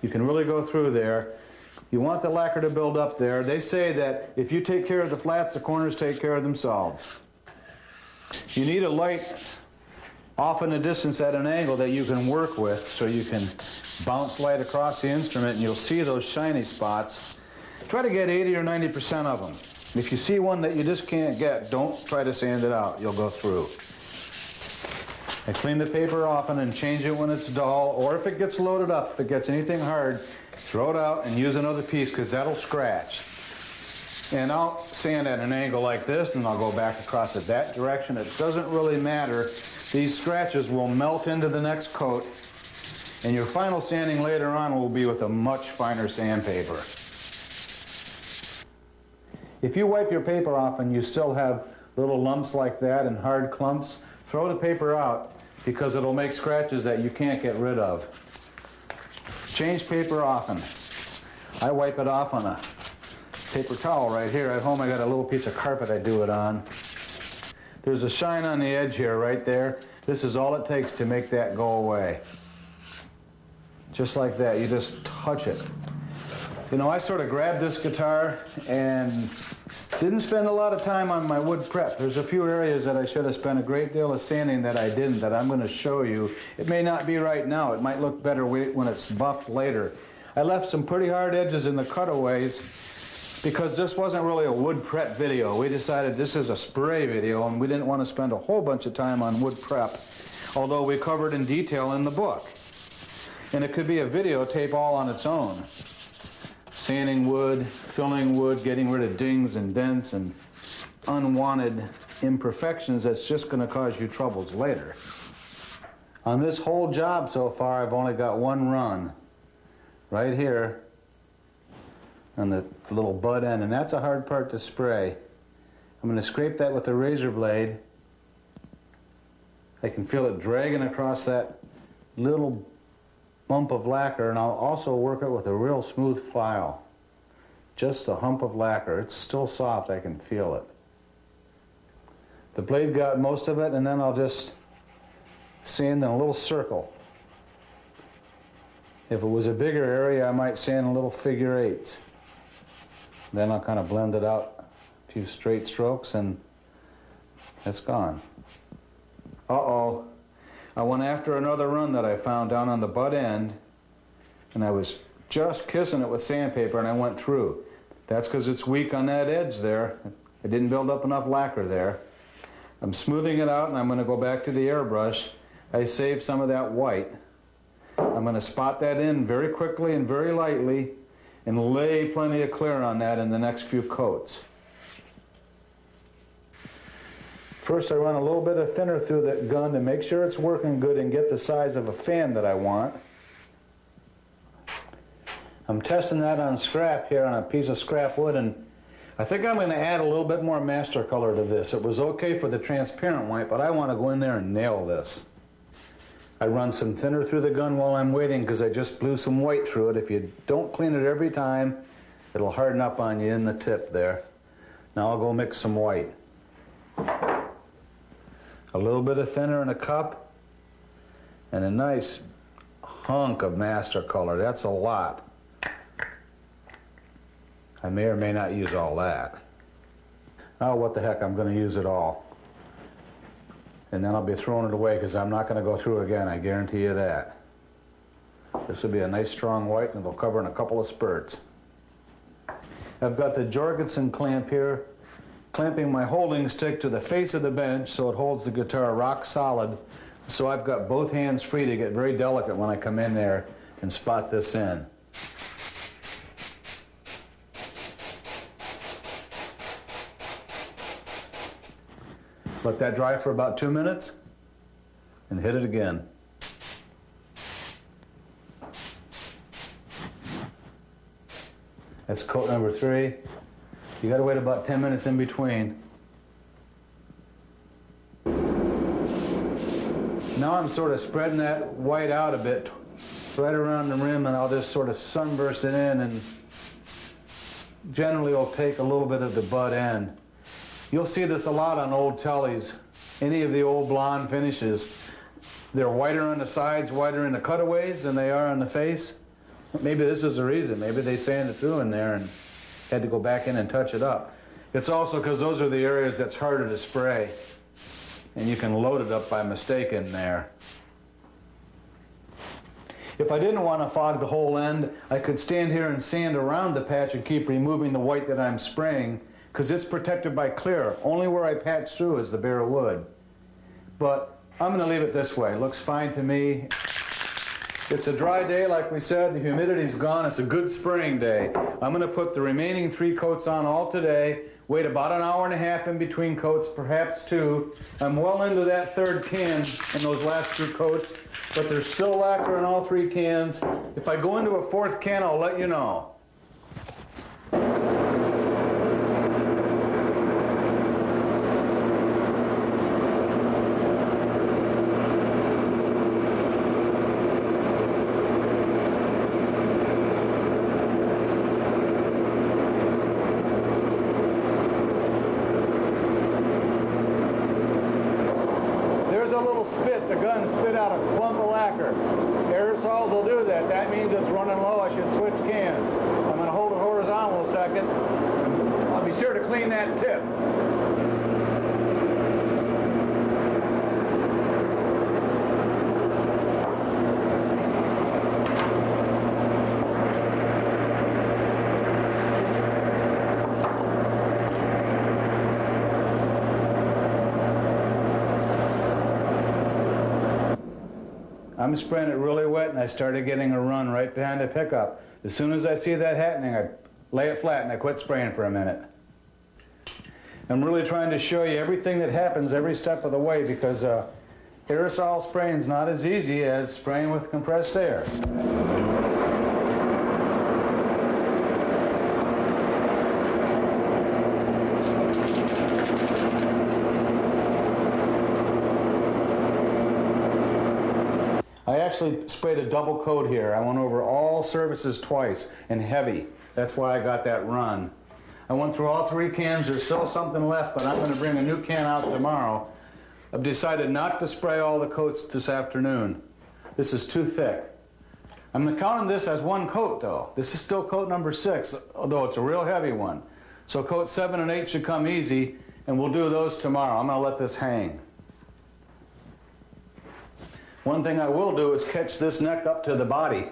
You can really go through there. You want the lacquer to build up there. They say that if you take care of the flats, the corners take care of themselves. You need a light off in the distance at an angle that you can work with, so you can bounce light across the instrument and you'll see those shiny spots. Try to get 80 or 90% of them. If you see one that you just can't get, don't try to sand it out. You'll go through. I clean the paper often and change it when it's dull, or if it gets loaded up, if it gets anything hard, throw it out and use another piece, because that'll scratch. And I'll sand at an angle like this, and I'll go back across it that direction. It doesn't really matter. These scratches will melt into the next coat, and your final sanding later on will be with a much finer sandpaper. If you wipe your paper off and you still have little lumps like that and hard clumps, throw the paper out, because it'll make scratches that you can't get rid of. Change paper often. I wipe it off on a paper towel right here. At home I got a little piece of carpet I do it on. There's a shine on the edge here right there. This is all it takes to make that go away. Just like that, you just touch it. You know, I sort of grabbed this guitar and didn't spend a lot of time on my wood prep. There's a few areas that I should have spent a great deal of sanding that I didn't, that I'm going to show you. It may not be right now. It might look better when it's buffed later. I left some pretty hard edges in the cutaways, because this wasn't really a wood prep video. We decided this is a spray video, and we didn't want to spend a whole bunch of time on wood prep, although we covered in detail in the book. And it could be a videotape all on its own. Sanding wood, filling wood, getting rid of dings and dents and unwanted imperfections that's just going to cause you troubles later. On this whole job so far, I've only got one run right here on the little butt end, and that's a hard part to spray. I'm going to scrape that with a razor blade. I can feel it dragging across that little bump of lacquer, and I'll also work it with a real smooth file. Just a hump of lacquer. It's still soft, I can feel it. The blade got most of it, and then I'll just sand in a little circle. If it was a bigger area, I might sand in little figure eights. Then I'll kind of blend it out, a few straight strokes, and it's gone. Uh-oh. I went after another run that I found down on the butt end, and I was just kissing it with sandpaper, and I went through. That's because it's weak on that edge there. I didn't build up enough lacquer there. I'm smoothing it out, and I'm going to go back to the airbrush. I saved some of that white. I'm going to spot that in very quickly and very lightly and lay plenty of clear on that in the next few coats. First, I run a little bit of thinner through that gun to make sure it's working good and get the size of a fan that I want. I'm testing that on scrap here, on a piece of scrap wood, and I think I'm going to add a little bit more master color to this. It was okay for the transparent white, but I want to go in there and nail this. I run some thinner through the gun while I'm waiting because I just blew some white through it. If you don't clean it every time, it'll harden up on you in the tip there. Now I'll go mix some white. A little bit of thinner in a cup, and a nice hunk of master color. That's a lot. I may or may not use all that. Oh, what the heck, I'm going to use it all. And then I'll be throwing it away because I'm not going to go through again, I guarantee you that. This will be a nice strong white, and it'll cover in a couple of spurts. I've got the Jorgensen clamp here, clamping my holding stick to the face of the bench so it holds the guitar rock solid. So I've got both hands free to get very delicate when I come in there and spot this in. Let that dry for about 2 minutes and hit it again. That's coat number 3. You got to wait about 10 minutes in between. Now I'm sort of spreading that white out a bit right around the rim, and I'll just sort of sunburst it in, and generally it'll take a little bit of the butt end. You'll see this a lot on old tellies. Any of the old blonde finishes, they're whiter on the sides, whiter in the cutaways than they are on the face. Maybe this is the reason. Maybe they sanded through in there and had to go back in and touch it up. It's also because those are the areas that's harder to spray, and you can load it up by mistake in there. If I didn't want to fog the whole end, I could stand here and sand around the patch and keep removing the white that I'm spraying, because it's protected by clear. Only where I patch through is the bare wood. But I'm going to leave it this way. It looks fine to me. It's a dry day, like we said. The humidity's gone. It's a good spraying day. I'm going to put the remaining 3 coats on all today, wait about an hour and a half in between coats, perhaps 2. I'm well into that 3rd can in those last 2 coats, but there's still lacquer in all 3 cans. If I go into a 4th can, I'll let you know. Spit, the gun spit out a clump of lacquer. Aerosols will do that. That means it's running low. I should switch cans. I'm going to hold it horizontal a second. I'll be sure to clean that tip. I'm spraying it really wet, and I started getting a run right behind the pickup. As soon as I see that happening, I lay it flat and I quit spraying for a minute. I'm really trying to show you everything that happens every step of the way, because aerosol spraying is not as easy as spraying with compressed air. I actually sprayed a double coat here. I went over all surfaces twice and heavy. That's why I got that run. I went through all 3 cans. There's still something left, but I'm going to bring a new can out tomorrow. I've decided not to spray all the coats this afternoon. This is too thick. I'm counting this as 1 coat though. This is still coat number 6, although it's a real heavy one. So coat 7 and 8 should come easy, and we'll do those tomorrow. I'm going to let this hang. One thing I will do is catch this neck up to the body.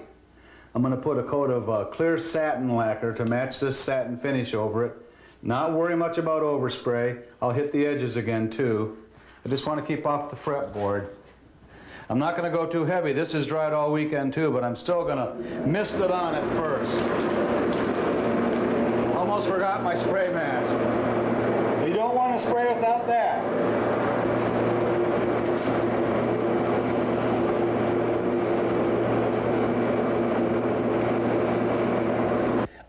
I'm going to put a coat of clear satin lacquer to match this satin finish over it. Not worry much about overspray. I'll hit the edges again too. I just want to keep off the fretboard. I'm not going to go too heavy. This is dried all weekend too, but I'm still going to mist it on at first. Almost forgot my spray mask. You don't want to spray without that.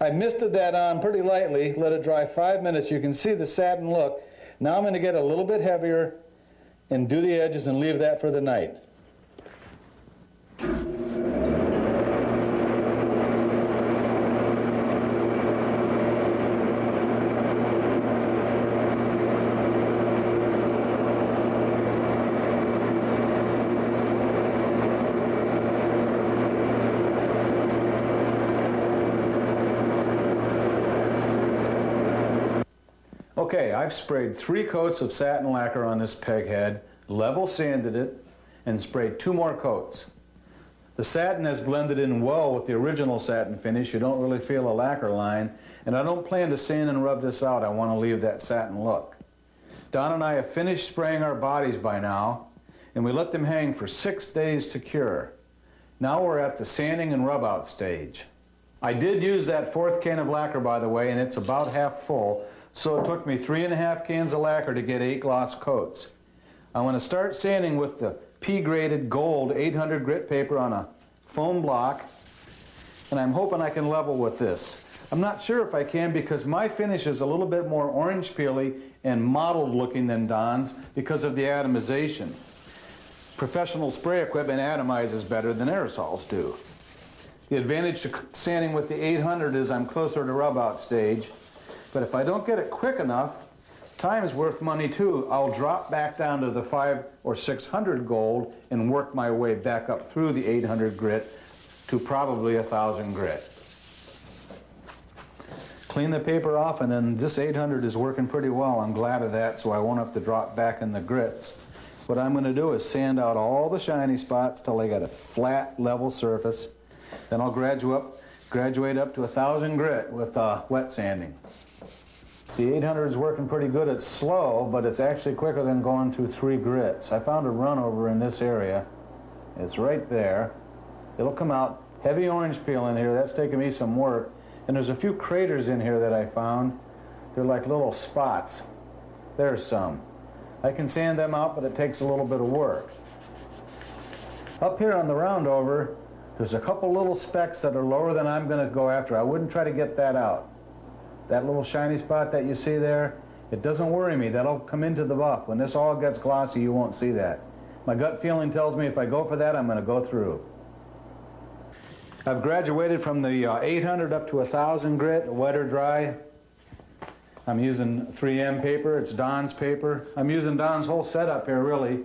I misted that on pretty lightly, let it dry 5 minutes. You can see the satin look. Now I'm going to get a little bit heavier and do the edges and leave that for the night. Okay, I've sprayed 3 coats of satin lacquer on this peg head, level sanded it, and sprayed 2 more coats. The satin has blended in well with the original satin finish. You don't really feel a lacquer line, and I don't plan to sand and rub this out. I want to leave that satin look. Don and I have finished spraying our bodies by now, and we let them hang for 6 days to cure. Now we're at the sanding and rub out stage. I did use that 4th can of lacquer, by the way, and it's about half full. So it took me 3.5 cans of lacquer to get 8 gloss coats. I'm going to start sanding with the P-graded gold 800 grit paper on a foam block, and I'm hoping I can level with this. I'm not sure if I can, because my finish is a little bit more orange peely and mottled looking than Don's because of the atomization. Professional spray equipment atomizes better than aerosols do. The advantage to sanding with the 800 is I'm closer to rub out stage. But if I don't get it quick enough, time is worth money too. I'll drop back down to the 500 or 600 gold and work my way back up through the 800 grit to probably 1,000 grit. Clean the paper off, and then this 800 is working pretty well. I'm glad of that, so I won't have to drop back in the grits. What I'm going to do is sand out all the shiny spots till I got a flat, level surface. Then I'll graduate up to 1,000 grit with wet sanding. The 800 is working pretty good. It's slow, but it's actually quicker than going through 3 grits. I found a run over in this area. It's right there. It'll come out. Heavy orange peel in here. That's taking me some work. And there's a few craters in here that I found. They're like little spots. There's some. I can sand them out, but it takes a little bit of work. Up here on the roundover, there's a couple little specks that are lower than I'm going to go after. I wouldn't try to get that out. That little shiny spot that you see there, it doesn't worry me. That'll come into the buff. When this all gets glossy, you won't see that. My gut feeling tells me if I go for that, I'm going to go through. I've graduated from the 800 up to 1,000 grit, wet or dry. I'm using 3M paper. It's Don's paper. I'm using Don's whole setup here, really.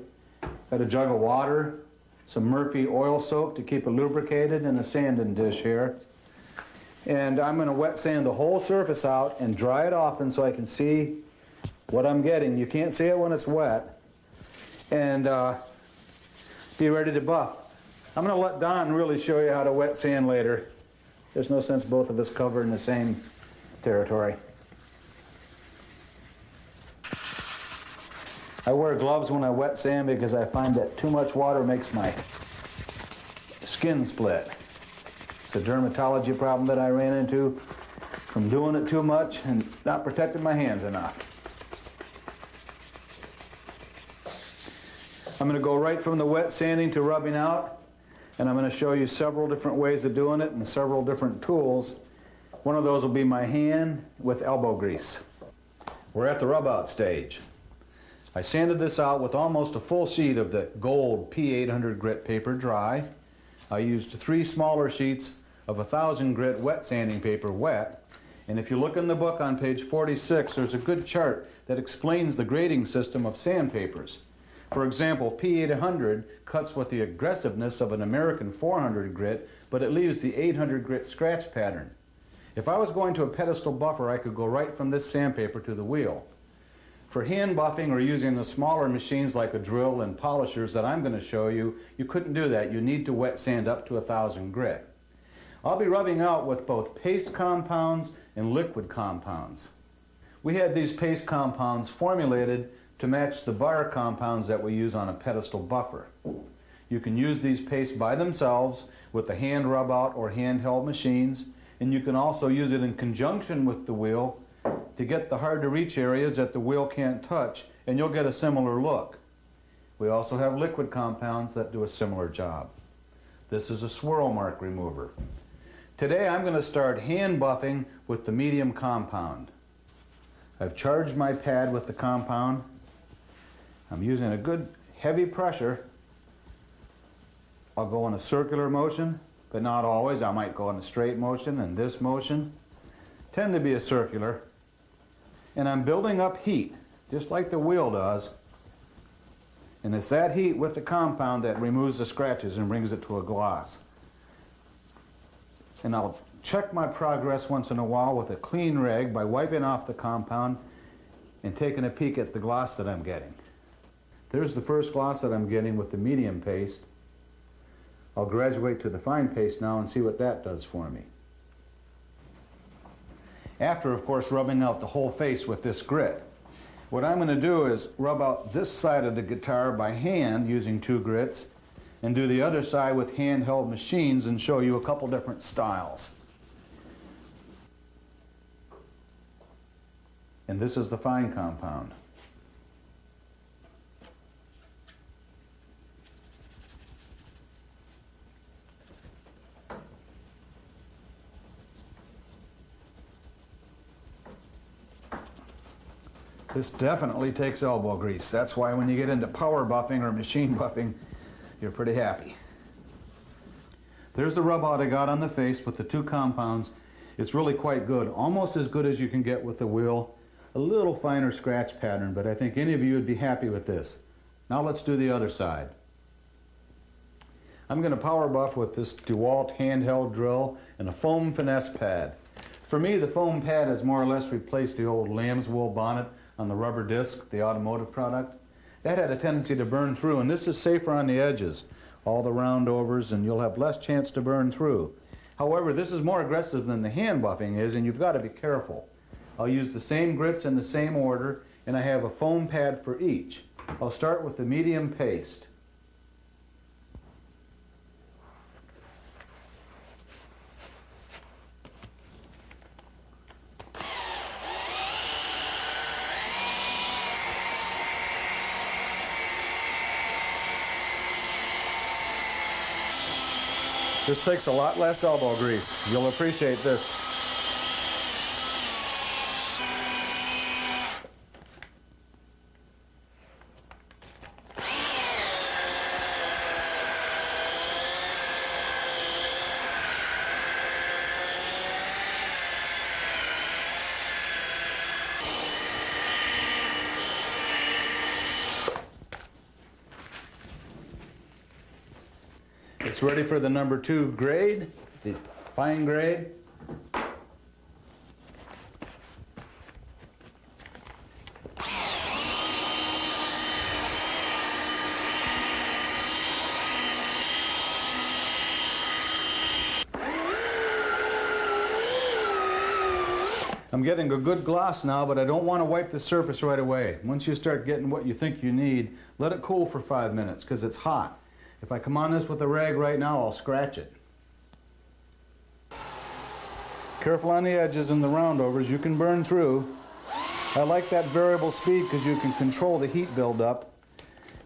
Got a jug of water, some Murphy oil soap to keep it lubricated, and a sanding dish here. And I'm going to wet sand the whole surface out and dry it often so I can see what I'm getting. You can't see it when it's wet. And be ready to buff. I'm going to let Don really show you how to wet sand later. There's no sense both of us covering the same territory. I wear gloves when I wet sand because I find that too much water makes my skin split. It's a dermatology problem that I ran into from doing it too much and not protecting my hands enough. I'm going to go right from the wet sanding to rubbing out, and I'm going to show you several different ways of doing it and several different tools. One of those will be my hand with elbow grease. We're at the rub out stage. I sanded this out with almost a full sheet of the gold P800 grit paper dry. I used 3 smaller sheets of 1000 grit wet sanding paper wet. And if you look in the book on page 46, there's a good chart that explains the grading system of sandpapers. For example, P800 cuts with the aggressiveness of an American 400 grit, but it leaves the 800 grit scratch pattern. If I was going to a pedestal buffer, I could go right from this sandpaper to the wheel. For hand buffing or using the smaller machines like a drill and polishers that I'm going to show you, you couldn't do that. You need to wet sand up to 1000 grit. I'll be rubbing out with both paste compounds and liquid compounds. We had these paste compounds formulated to match the bar compounds that we use on a pedestal buffer. You can use these pastes by themselves with the hand rub out or handheld machines, and you can also use it in conjunction with the wheel to get the hard to reach areas that the wheel can't touch, and you'll get a similar look. We also have liquid compounds that do a similar job. This is a swirl mark remover. Today I'm going to start hand buffing with the medium compound. I've charged my pad with the compound. I'm using a good heavy pressure. I'll go in a circular motion, but not always. I might go in a straight motion, and this motion tend to be a circular. And I'm building up heat, just like the wheel does. And it's that heat with the compound that removes the scratches and brings it to a gloss. And I'll check my progress once in a while with a clean rag by wiping off the compound and taking a peek at the gloss that I'm getting. There's the first gloss that I'm getting with the medium paste. I'll graduate to the fine paste now and see what that does for me. After, of course, rubbing out the whole face with this grit. What I'm going to do is rub out this side of the guitar by hand using 2 grits and do the other side with handheld machines and show you a couple different styles. And this is the fine compound. This definitely takes elbow grease. That's why when you get into power buffing or machine buffing, you're pretty happy. There's the rub out I got on the face with the 2 compounds. It's really quite good, almost as good as you can get with the wheel. A little finer scratch pattern, but I think any of you would be happy with this. Now let's do the other side. I'm going to power buff with this DeWalt handheld drill and a foam finesse pad. For me, the foam pad has more or less replaced the old lamb's wool bonnet on the rubber disc, the automotive product. That had a tendency to burn through, and this is safer on the edges, all the roundovers, and you'll have less chance to burn through. However, this is more aggressive than the hand buffing is, and you've got to be careful. I'll use the same grits in the same order, and I have a foam pad for each. I'll start with the medium paste. This takes a lot less elbow grease. You'll appreciate this. It's ready for the number 2 grade, the fine grade. I'm getting a good gloss now, but I don't want to wipe the surface right away. Once you start getting what you think you need, let it cool for 5 minutes because it's hot. If I come on this with a rag right now, I'll scratch it. Careful on the edges and the roundovers, you can burn through. I like that variable speed because you can control the heat buildup.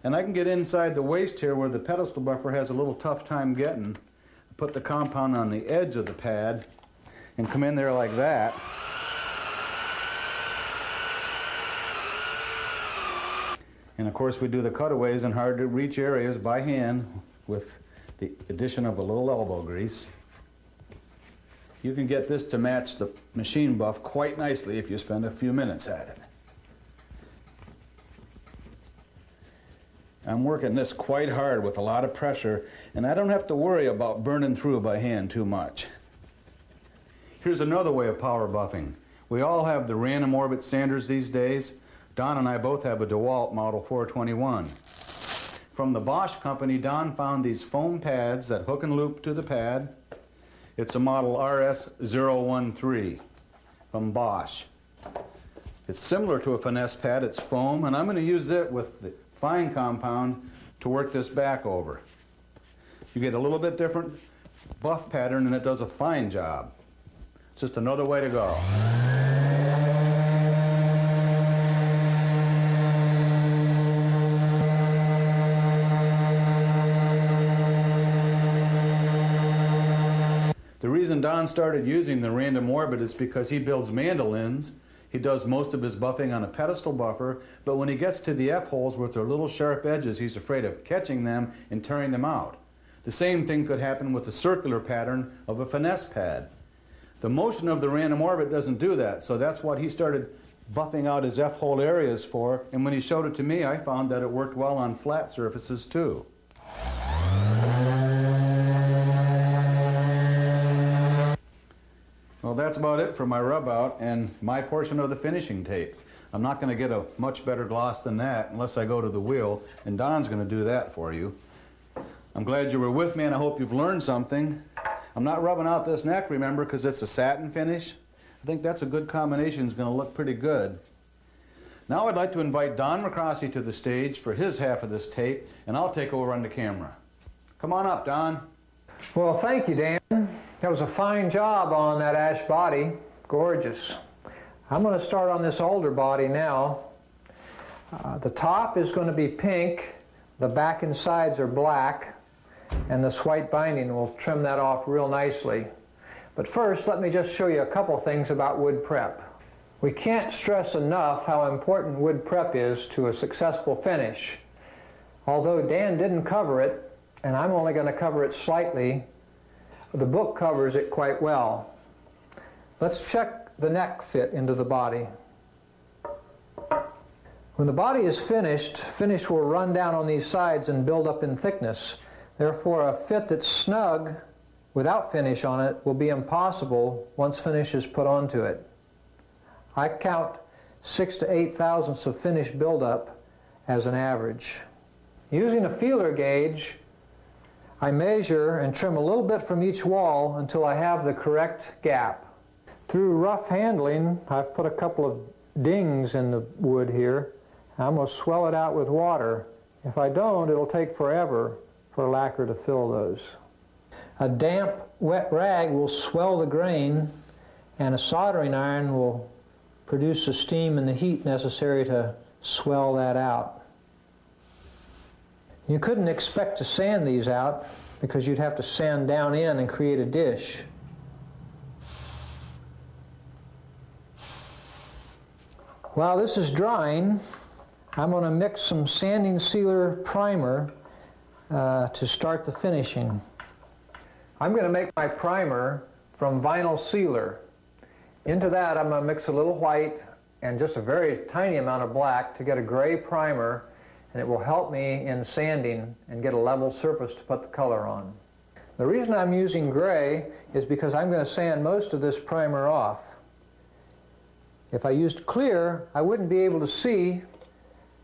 And I can get inside the waist here where the pedestal buffer has a little tough time getting. Put the compound on the edge of the pad and come in there like that. And of course we do the cutaways in hard to reach areas by hand with the addition of a little elbow grease. You can get this to match the machine buff quite nicely if you spend a few minutes at it. I'm working this quite hard with a lot of pressure, and I don't have to worry about burning through by hand too much. Here's another way of power buffing. We all have the random orbit sanders these days. Don and I both have a DeWalt Model 421. From the Bosch company, Don found these foam pads that hook and loop to the pad. It's a model RS013 from Bosch. It's similar to a finesse pad, it's foam, and I'm going to use it with the fine compound to work this back over. You get a little bit different buff pattern and it does a fine job. It's just another way to go. The reason Don started using the random orbit is because he builds mandolins. He does most of his buffing on a pedestal buffer, but when he gets to the F-holes with their little sharp edges, he's afraid of catching them and tearing them out. The same thing could happen with the circular pattern of a finesse pad. The motion of the random orbit doesn't do that, so that's what he started buffing out his F-hole areas for, and when he showed it to me, I found that it worked well on flat surfaces too. Well, that's about it for my rub out and my portion of the finishing tape. I'm not going to get a much better gloss than that unless I go to the wheel, and Don's going to do that for you. I'm glad you were with me and I hope you've learned something. I'm not rubbing out this neck, remember, because it's a satin finish. I think that's a good combination. It's going to look pretty good. Now I'd like to invite Don McCrossie to the stage for his half of this tape, and I'll take over on the camera. Come on up, Don. Well, thank you, Dan. That was a fine job on that ash body. Gorgeous. I'm going to start on this older body now. The top is going to be pink, the back and sides are black, and this white binding will trim that off real nicely. But first, let me just show you a couple things about wood prep. We can't stress enough how important wood prep is to a successful finish. Although Dan didn't cover it, and I'm only going to cover it slightly, the book covers it quite well. Let's check the neck fit into the body. When the body is finished, finish will run down on these sides and build up in thickness. Therefore, a fit that's snug without finish on it will be impossible once finish is put onto it. I count 6 to 8 thousandths of finish buildup as an average. Using a feeler gauge, I measure and trim a little bit from each wall until I have the correct gap. Through rough handling, I've put a couple of dings in the wood here. I'm going to swell it out with water. If I don't, it'll take forever for a lacquer to fill those. A damp, wet rag will swell the grain, and a soldering iron will produce the steam and the heat necessary to swell that out. You couldn't expect to sand these out because you'd have to sand down in and create a dish. While this is drying, I'm going to mix some sanding sealer primer to start the finishing. I'm going to make my primer from vinyl sealer. Into that I'm going to mix a little white and just a very tiny amount of black to get a gray primer, and it will help me in sanding and get a level surface to put the color on. The reason I'm using gray is because I'm going to sand most of this primer off. If I used clear, I wouldn't be able to see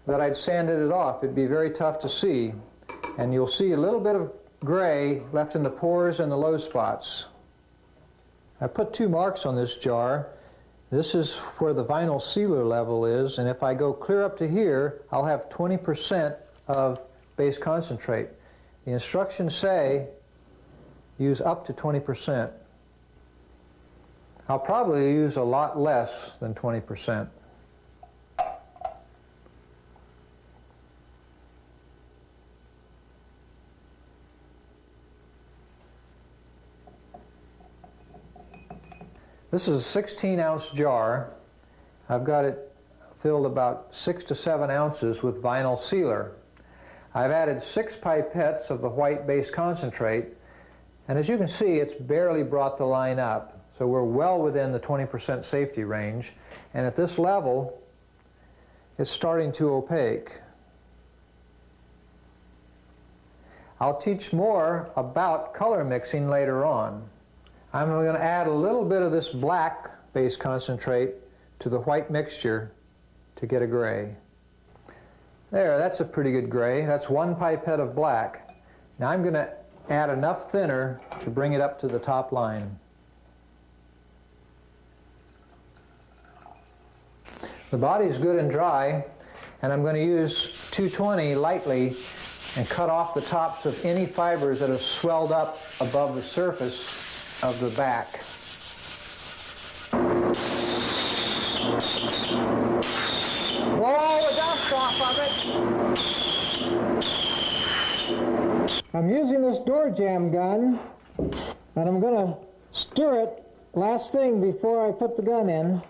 that I'd sanded it off. It'd be very tough to see. And you'll see a little bit of gray left in the pores and the low spots. I put 2 marks on this jar. This is where the vinyl sealer level is, and if I go clear up to here, I'll have 20% of base concentrate. The instructions say use up to 20%. I'll probably use a lot less than 20%. This is a 16-ounce jar. I've got it filled about 6 to 7 ounces with vinyl sealer. I've added 6 pipettes of the white base concentrate, and as you can see, it's barely brought the line up. So we're well within the 20% safety range, and at this level, it's starting to opaque. I'll teach more about color mixing later on. I'm going to add a little bit of this black base concentrate to the white mixture to get a gray. There, that's a pretty good gray. That's 1 pipette of black. Now I'm going to add enough thinner to bring it up to the top line. The body's good and dry, and I'm going to use 220 lightly and cut off the tops of any fibers that have swelled up above the surface of the back. Blow the dust off of it. I'm using this door jamb gun, and I'm going to stir it last thing before I put the gun in.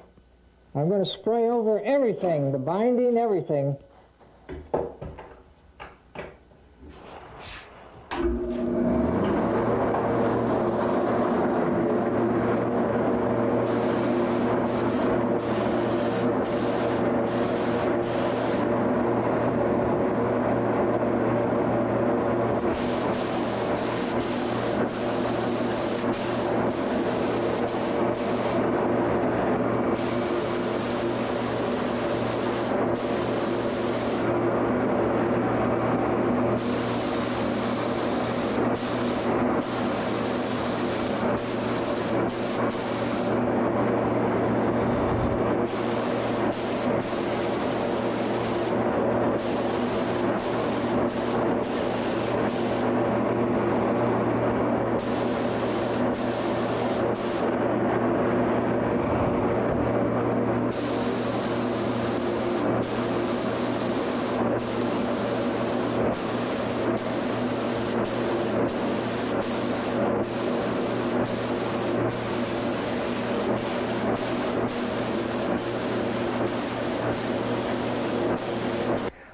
I'm going to spray over everything, the binding, everything.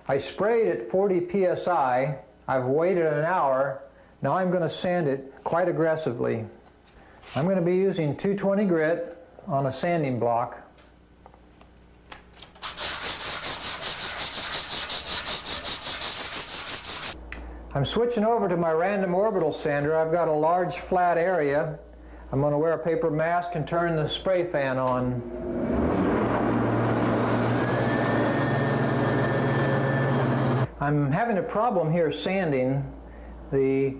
I sprayed at 40 psi. I've waited an hour. Now I'm going to sand it quite aggressively. I'm going to be using 220 grit on a sanding block. I'm switching over to my random orbital sander. I've got a large flat area. I'm going to wear a paper mask and turn the spray fan on. I'm having a problem here sanding. The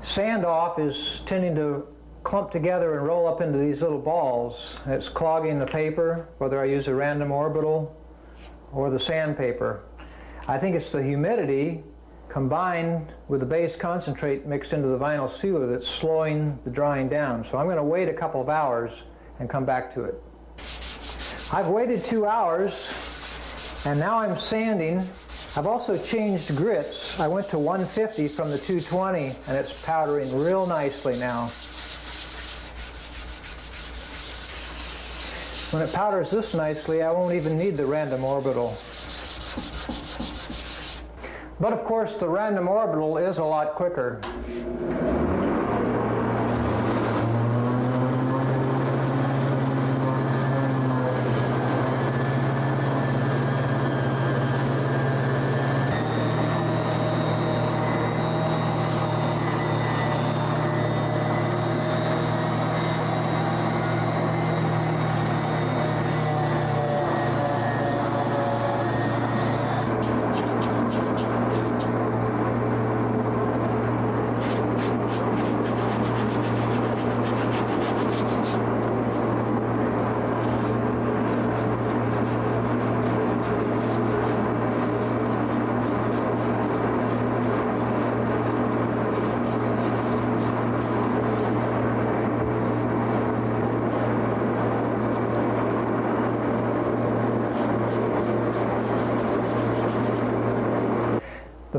sand off is tending to clump together and roll up into these little balls. It's clogging the paper, whether I use a random orbital or the sandpaper. I think it's the humidity combined with the base concentrate mixed into the vinyl sealer that's slowing the drying down. So I'm going to wait a couple of hours and come back to it. I've waited 2 hours, and now I'm sanding. I've also changed grits. I went to 150 from the 220, and it's powdering real nicely now. When it powders this nicely, I won't even need the random orbital. But of course, the random orbital is a lot quicker.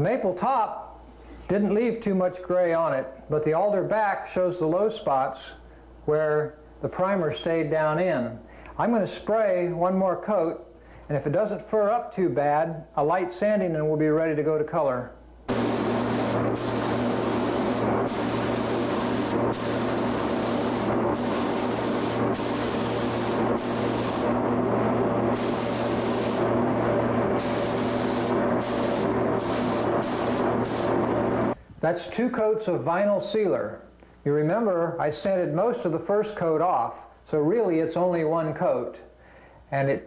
maple top didn't leave too much gray on it, but the alder back shows the low spots where the primer stayed down in. I'm going to spray one more coat, and if it doesn't fur up too bad, a light sanding and we'll be ready to go to color. That's 2 coats of vinyl sealer. You remember I sanded most of the first coat off, so really it's only 1 coat. And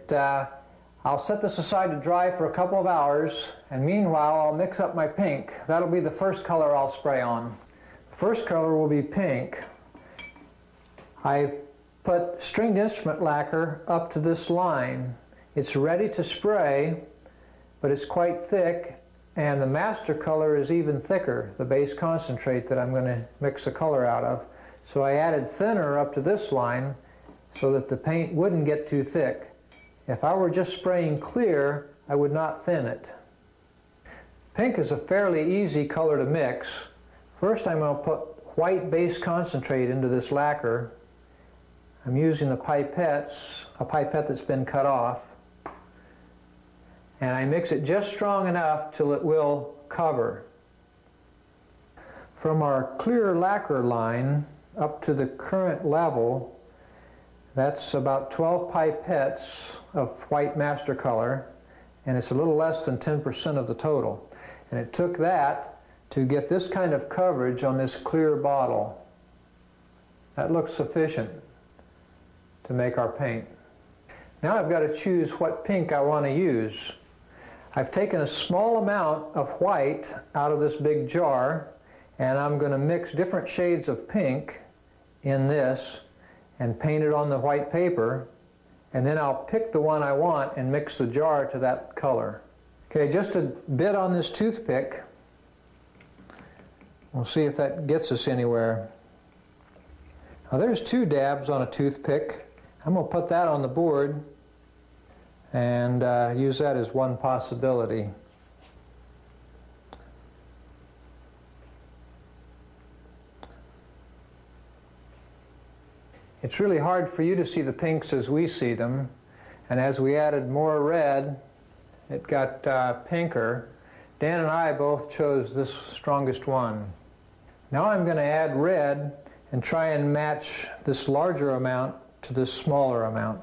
I'll set this aside to dry for a couple of hours, and meanwhile I'll mix up my pink. That'll be the first color I'll spray on. The first color will be pink. I put stringed instrument lacquer up to this line. It's ready to spray, but it's quite thick, and the master color is even thicker, the base concentrate that I'm going to mix the color out of. So I added thinner up to this line so that the paint wouldn't get too thick. If I were just spraying clear, I would not thin it. Pink is a fairly easy color to mix. First I'm going to put white base concentrate into this lacquer. I'm using the pipettes, a pipette that's been cut off. And I mix it just strong enough till it will cover. From our clear lacquer line up to the current level, that's about 12 pipettes of white master color, and it's a little less than 10% of the total. And it took that to get this kind of coverage on this clear bottle. That looks sufficient to make our paint. Now I've got to choose what pink I want to use. I've taken a small amount of white out of this big jar, and I'm going to mix different shades of pink in this and paint it on the white paper, and then I'll pick the one I want and mix the jar to that color. Okay, just a bit on this toothpick. We'll see if that gets us anywhere. Now there's 2 dabs on a toothpick. I'm going to put that on the board and use that as one possibility. It's really hard for you to see the pinks as we see them, and as we added more red, it got pinker. Dan and I both chose this strongest one. Now I'm going to add red and try and match this larger amount to this smaller amount.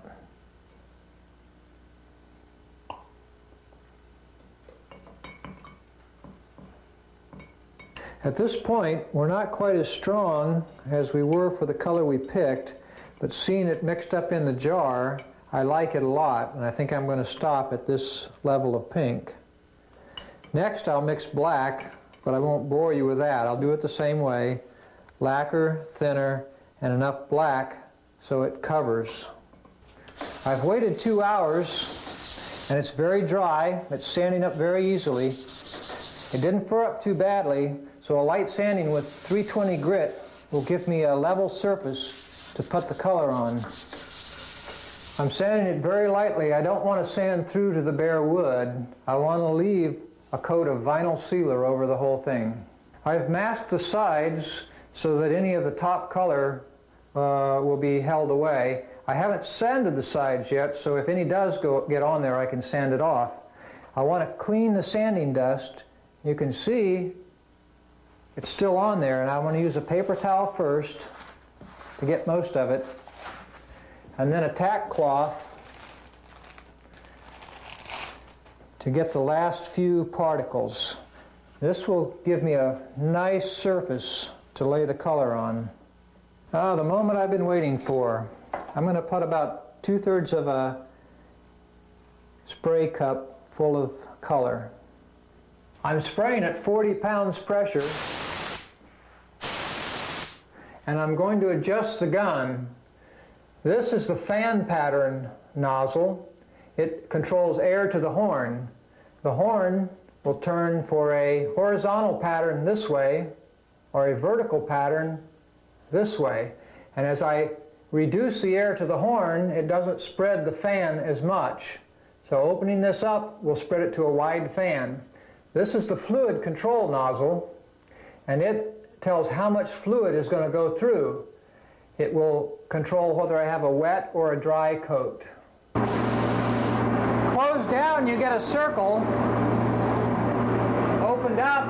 At this point, we're not quite as strong as we were for the color we picked, but seeing it mixed up in the jar, I like it a lot, and I think I'm going to stop at this level of pink. Next, I'll mix black, but I won't bore you with that. I'll do it the same way. Lacquer, thinner, and enough black so it covers. I've waited 2 hours, and it's very dry. It's sanding up very easily. It didn't fur up too badly, so a light sanding with 320 grit will give me a level surface to put the color on. I'm sanding it very lightly. I don't want to sand through to the bare wood. I want to leave a coat of vinyl sealer over the whole thing. I've masked the sides so that any of the top color will be held away. I haven't sanded the sides yet, so if any does get on there, I can sand it off. I want to clean the sanding dust. You can see it's still on there, and I want to use a paper towel first to get most of it, and then a tack cloth to get the last few particles. This will give me a nice surface to lay the color on. The moment I've been waiting for. I'm going to put about 2/3 of a spray cup full of color. I'm spraying at 40 pounds pressure, and I'm going to adjust the gun. This is the fan pattern nozzle. It controls air to the horn. The horn will turn for a horizontal pattern this way or a vertical pattern this way. And as I reduce the air to the horn, it doesn't spread the fan as much. So opening this up will spread it to a wide fan. This is the fluid control nozzle, and it tells how much fluid is going to go through. It will control whether I have a wet or a dry coat. Closed down, you get a circle. Opened up,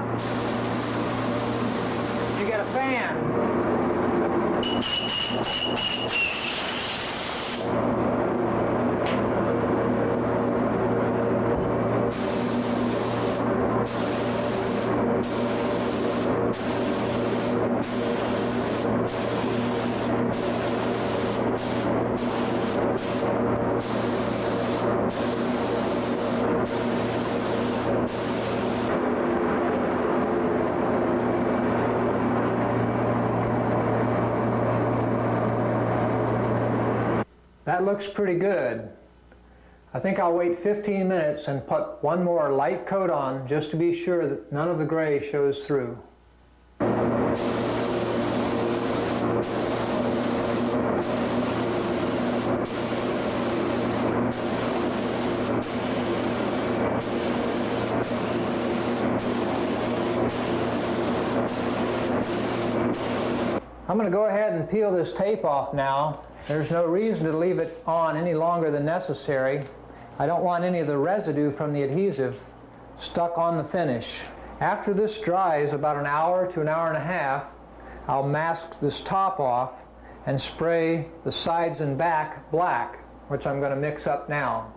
you get a fan. That looks pretty good. I think I'll wait 15 minutes and put one more light coat on just to be sure that none of the gray shows through. I'm going to go ahead and peel this tape off now. There's no reason to leave it on any longer than necessary. I don't want any of the residue from the adhesive stuck on the finish. After this dries about an hour to an hour and a half, I'll mask this top off and spray the sides and back black, which I'm going to mix up now.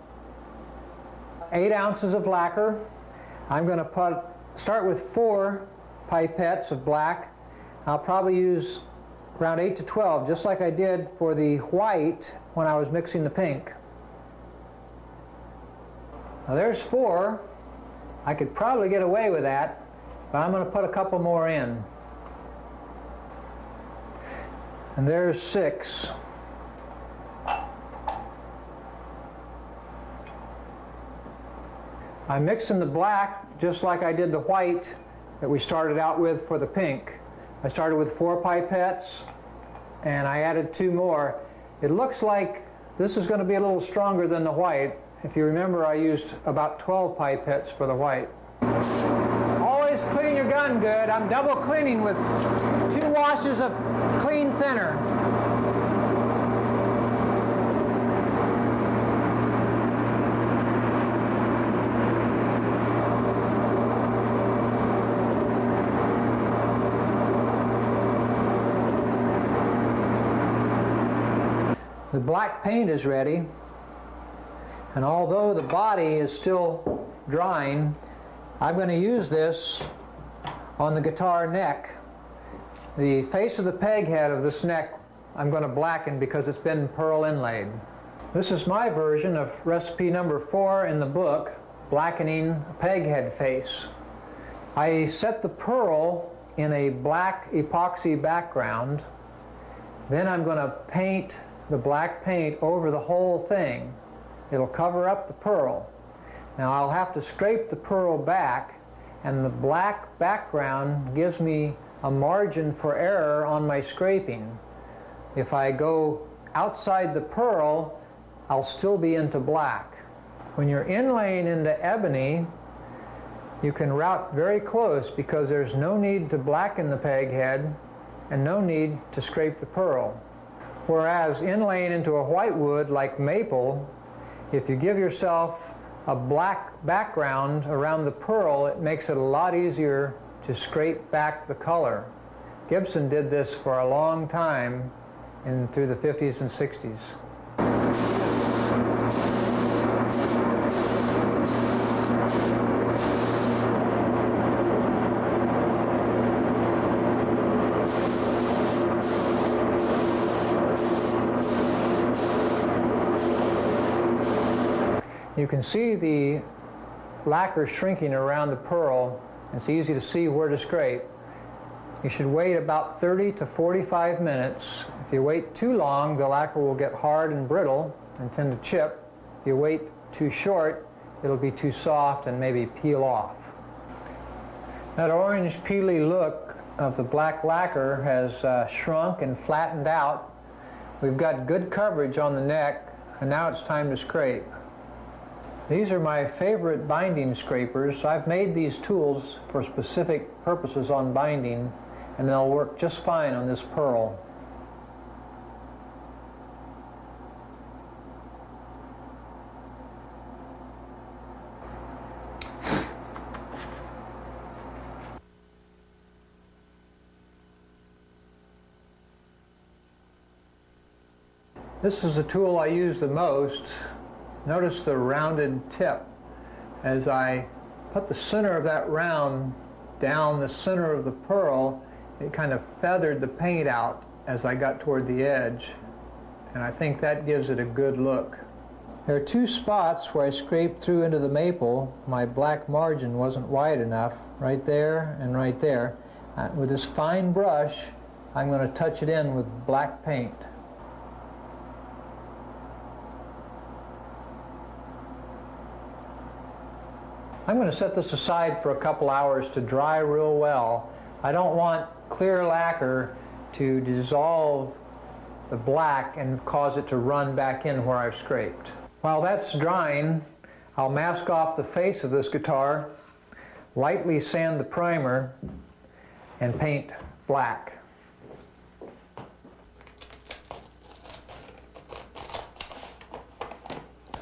8 ounces of lacquer. I'm going to start with 4 pipettes of black. I'll probably use around 8 to 12, just like I did for the white when I was mixing the pink. Now there's 4. I could probably get away with that, but I'm going to put a couple more in. And there's 6. I'm mixing the black just like I did the white that we started out with for the pink. I started with 4 pipettes and I added 2 more. It looks like this is going to be a little stronger than the white. If you remember, I used about 12 pipettes for the white. Always clean your gun good. I'm double cleaning with 2 washes of clean thinner. The black paint is ready, and although the body is still drying, I'm going to use this on the guitar neck. The face of the peg head of this neck I'm going to blacken because it's been pearl inlaid. This is my version of recipe number 4 in the book, blackening a peg head face. I set the pearl in a black epoxy background. Then I'm going to paint the black paint over the whole thing. It'll cover up the pearl. Now I'll have to scrape the pearl back, and the black background gives me a margin for error on my scraping. If I go outside the pearl, I'll still be into black. When you're inlaying into ebony, you can route very close because there's no need to blacken the peg head and no need to scrape the pearl. Whereas inlaying into a white wood like maple, if you give yourself a black background around the pearl, it makes it a lot easier to scrape back the color. Gibson did this for a long time through the 50s and 60s. You can see the lacquer shrinking around the pearl. It's easy to see where to scrape. You should wait about 30 to 45 minutes. If you wait too long, the lacquer will get hard and brittle and tend to chip. If you wait too short, it'll be too soft and maybe peel off. That orange peely look of the black lacquer has shrunk and flattened out. We've got good coverage on the neck, and now it's time to scrape. These are my favorite binding scrapers. I've made these tools for specific purposes on binding, and they'll work just fine on this pearl. This is the tool I use the most. Notice the rounded tip. As I put the center of that round down the center of the pearl, it kind of feathered the paint out as I got toward the edge. And I think that gives it a good look. There are two spots where I scraped through into the maple. My black margin wasn't wide enough, right there and right there. With this fine brush, I'm going to touch it in with black paint. I'm going to set this aside for a couple hours to dry real well. I don't want clear lacquer to dissolve the black and cause it to run back in where I've scraped. While that's drying, I'll mask off the face of this guitar, lightly sand the primer, and paint black.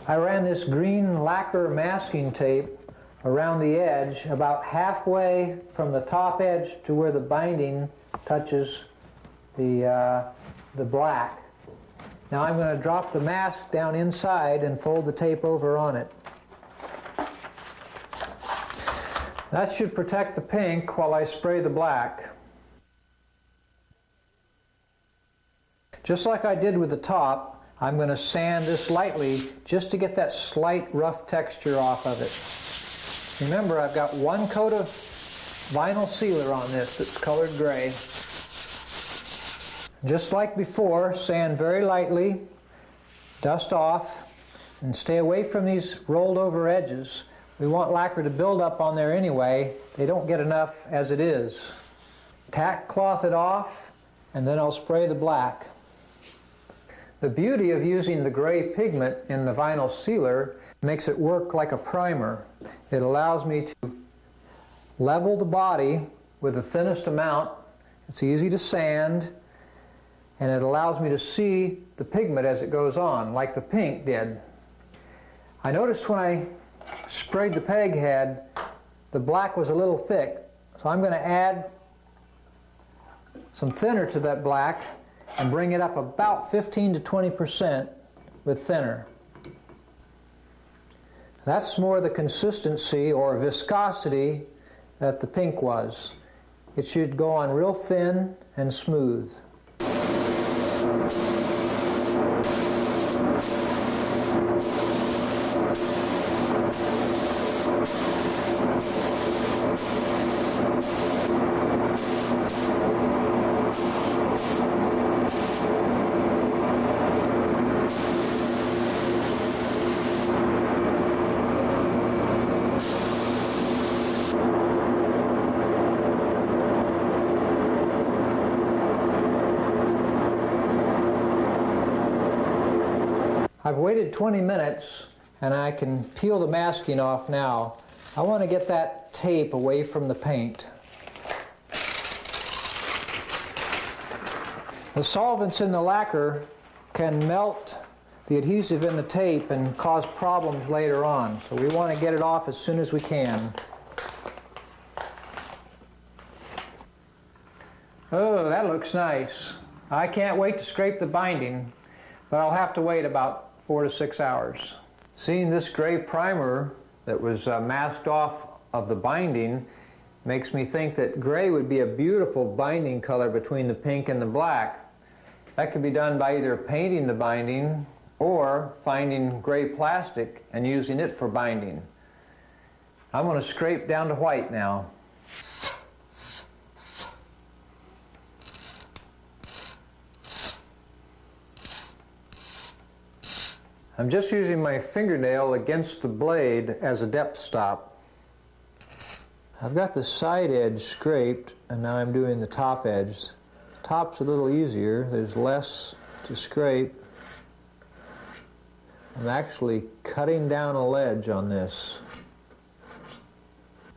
I ran this green lacquer masking tape around the edge, about halfway from the top edge to where the binding touches the black. Now I'm going to drop the mask down inside and fold the tape over on it. That should protect the pink while I spray the black. Just like I did with the top, I'm going to sand this lightly just to get that slight rough texture off of it. Remember, I've got one coat of vinyl sealer on this that's colored gray. Just like before, sand very lightly, dust off, and stay away from these rolled over edges. We want lacquer to build up on there anyway. They don't get enough as it is. Tack cloth it off, and then I'll spray the black. The beauty of using the gray pigment in the vinyl sealer makes it work like a primer. It allows me to level the body with the thinnest amount. It's easy to sand, and it allows me to see the pigment as it goes on, like the pink did. I noticed when I sprayed the peg head, the black was a little thick, so I'm going to add some thinner to that black and bring it up about 15 to 20% with thinner. That's more the consistency or viscosity that the pink was. It should go on real thin and smooth. I've waited 20 minutes and I can peel the masking off now. I want to get that tape away from the paint. The solvents in the lacquer can melt the adhesive in the tape and cause problems later on, so we want to get it off as soon as we can. Oh, that looks nice. I can't wait to scrape the binding, but I'll have to wait about 4 to 6 hours. Seeing this gray primer that was masked off of the binding makes me think that gray would be a beautiful binding color between the pink and the black. That could be done by either painting the binding or finding gray plastic and using it for binding. I'm going to scrape down to white now. I'm just using my fingernail against the blade as a depth stop. I've got the side edge scraped, and now I'm doing the top edge. Top's a little easier. There's less to scrape. I'm actually cutting down a ledge on this.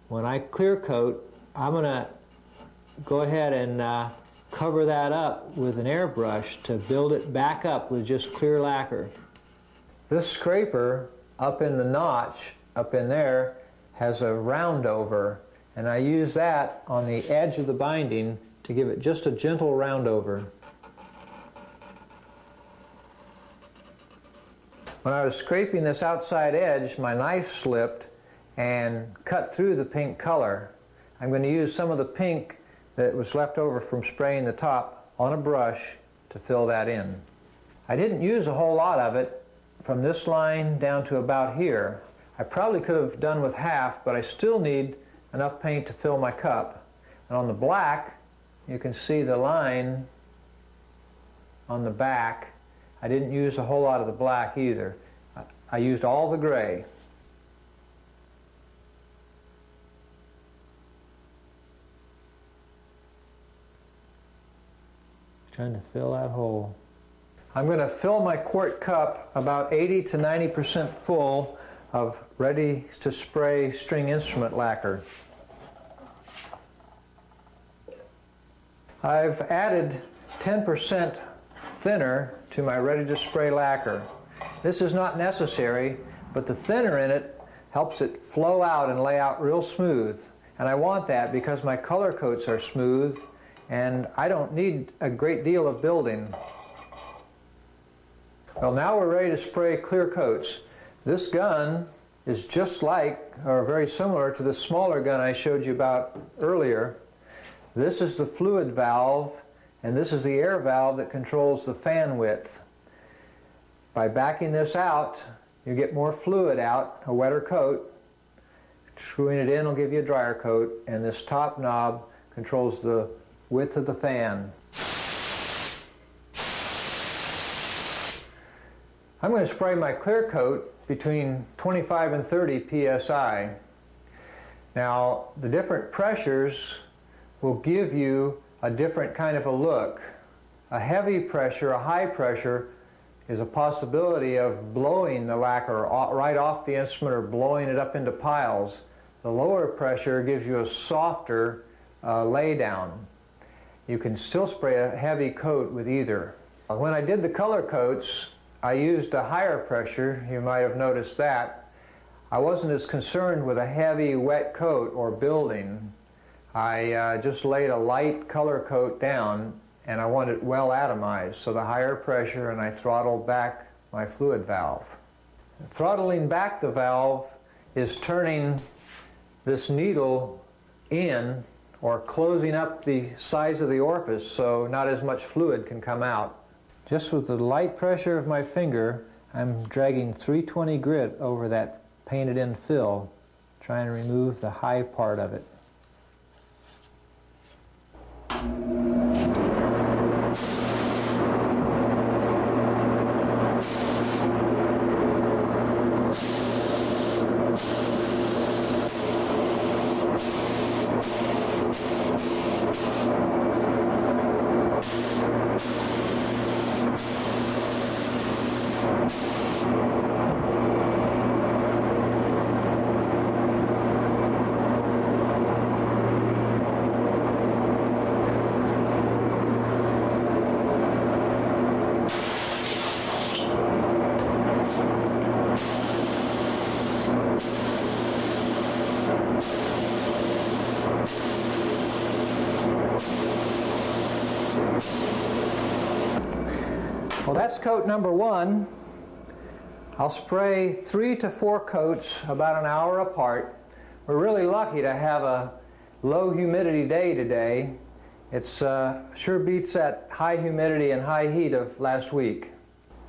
When I clear coat, I'm going to go ahead and cover that up with an airbrush to build it back up with just clear lacquer. This scraper up in the notch, up in there, has a round over, and I use that on the edge of the binding to give it just a gentle round over. When I was scraping this outside edge, my knife slipped and cut through the pink color. I'm going to use some of the pink that was left over from spraying the top on a brush to fill that in. I didn't use a whole lot of it from this line down to about here. I probably could have done with half, but I still need enough paint to fill my cup. And on the black, you can see the line on the back. I didn't use a whole lot of the black either. I used all the gray. Trying to fill that hole. I'm going to fill my quart cup about 80 to 90% full of ready to spray string instrument lacquer. I've added 10% thinner to my ready to spray lacquer. This is not necessary, but the thinner in it helps it flow out and lay out real smooth. And I want that because my color coats are smooth and I don't need a great deal of building. Well, now we're ready to spray clear coats. This gun is just like, or very similar to the smaller gun I showed you about earlier. This is the fluid valve, and this is the air valve that controls the fan width. By backing this out, you get more fluid out, a wetter coat. Screwing it in will give you a drier coat, and this top knob controls the width of the fan. I'm going to spray my clear coat between 25 and 30 psi. Now, the different pressures will give you a different kind of a look. A heavy pressure, a high pressure, is a possibility of blowing the lacquer right off the instrument or blowing it up into piles. The lower pressure gives you a softer laydown. You can still spray a heavy coat with either. When I did the color coats, I used a higher pressure. You might have noticed that. I wasn't as concerned with a heavy wet coat or building. I just laid a light color coat down, and I want it well atomized, so the higher pressure, and I throttled back my fluid valve. Throttling back the valve is turning this needle in or closing up the size of the orifice so not as much fluid can come out. Just with the light pressure of my finger, I'm dragging 320 grit over that painted in fill, trying to remove the high part of it. Well, that's coat number one. I'll spray 3 to 4 coats about an hour apart. We're really lucky to have a low humidity day today. It's sure beats that high humidity and high heat of last week.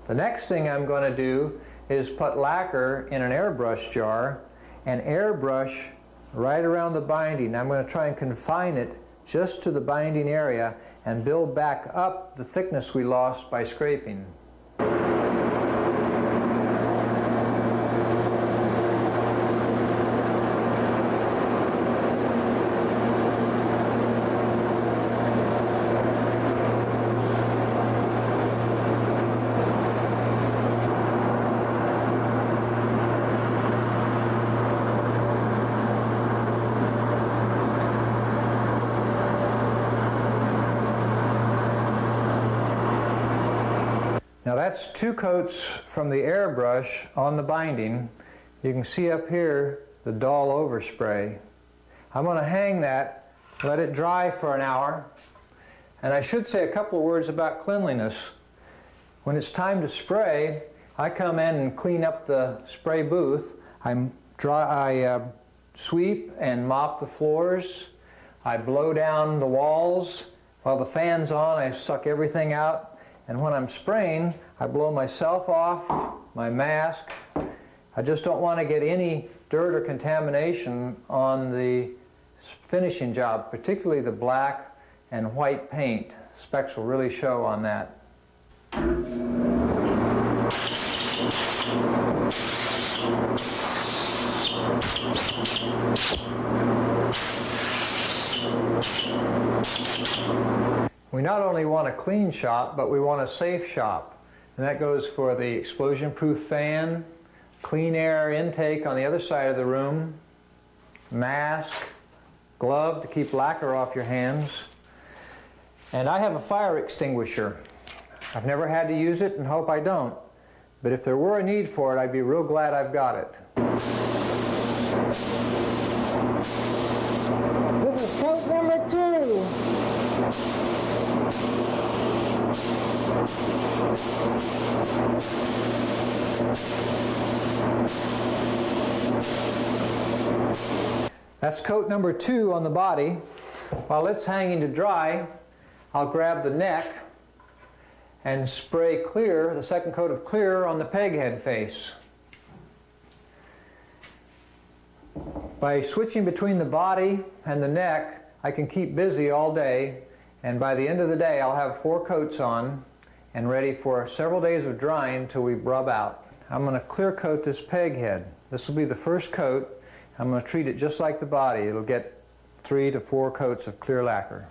The next thing I'm going to do is put lacquer in an airbrush jar and airbrush right around the binding. I'm going to try and confine it just to the binding area and build back up the thickness we lost by scraping. Now that's 2 coats from the airbrush on the binding. You can see up here the dull overspray. I'm going to hang that, let it dry for an hour, and I should say a couple of words about cleanliness. When it's time to spray, I come in and clean up the spray booth. I sweep and mop the floors. I blow down the walls. While the fan's on, I suck everything out. And when I'm spraying, I blow myself off, my mask. I just don't want to get any dirt or contamination on the finishing job, particularly the black and white paint. Specs will really show on that. We not only want a clean shop, but we want a safe shop. And that goes for the explosion-proof fan, clean air intake on the other side of the room, mask, glove to keep lacquer off your hands. And I have a fire extinguisher. I've never had to use it and hope I don't. But if there were a need for it, I'd be real glad I've got it. This is coat number 2. That's coat number 2 on the body. While it's hanging to dry, I'll grab the neck and spray clear, the second coat of clear, on the peg head face. By switching between the body and the neck, I can keep busy all day, and by the end of the day I'll have 4 coats on and ready for several days of drying till we rub out. I'm going to clear coat this peg head. This will be the first coat. I'm going to treat it just like the body. It'll get 3 to 4 coats of clear lacquer.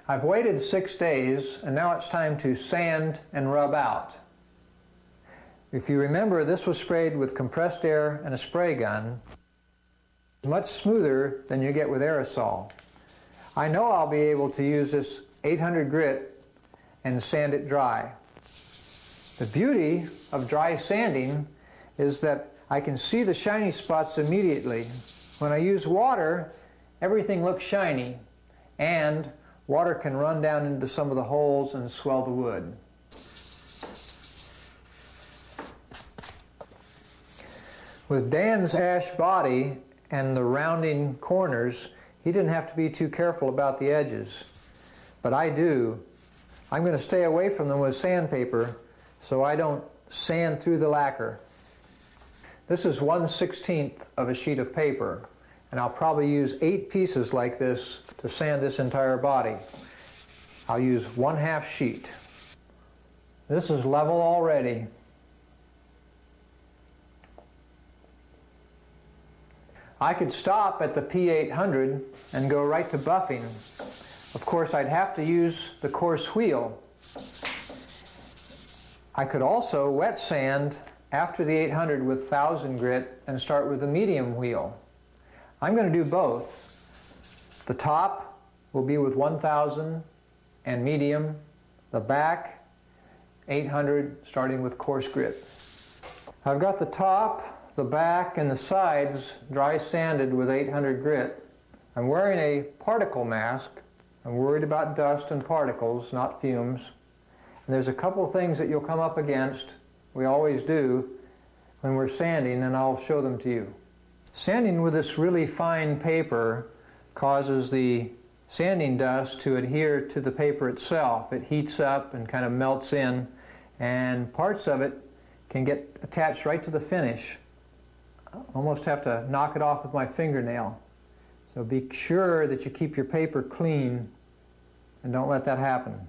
I've waited 6 days, and now it's time to sand and rub out. If you remember, this was sprayed with compressed air and a spray gun. Much smoother than you get with aerosol. I know I'll be able to use this 800 grit and sand it dry. The beauty of dry sanding is that I can see the shiny spots immediately. When I use water, everything looks shiny, and water can run down into some of the holes and swell the wood. With Dan's ash body and the rounding corners, he didn't have to be too careful about the edges. But I do. I'm going to stay away from them with sandpaper so I don't sand through the lacquer. This is 1/16 of a sheet of paper, and I'll probably use 8 pieces like this to sand this entire body. I'll use 1/2 sheet. This is level already. I could stop at the P800 and go right to buffing. Of course, I'd have to use the coarse wheel. I could also wet sand after the 800 with 1000 grit and start with the medium wheel. I'm going to do both. The top will be with 1000 and medium. The back, 800, starting with coarse grit. I've got the top, the back, and the sides dry sanded with 800 grit. I'm wearing a particle mask. I'm worried about dust and particles, not fumes. And there's a couple things that you'll come up against, we always do, when we're sanding, and I'll show them to you. Sanding with this really fine paper causes the sanding dust to adhere to the paper itself. It heats up and kind of melts in, and parts of it can get attached right to the finish. I almost have to knock it off with my fingernail. So be sure that you keep your paper clean and don't let that happen.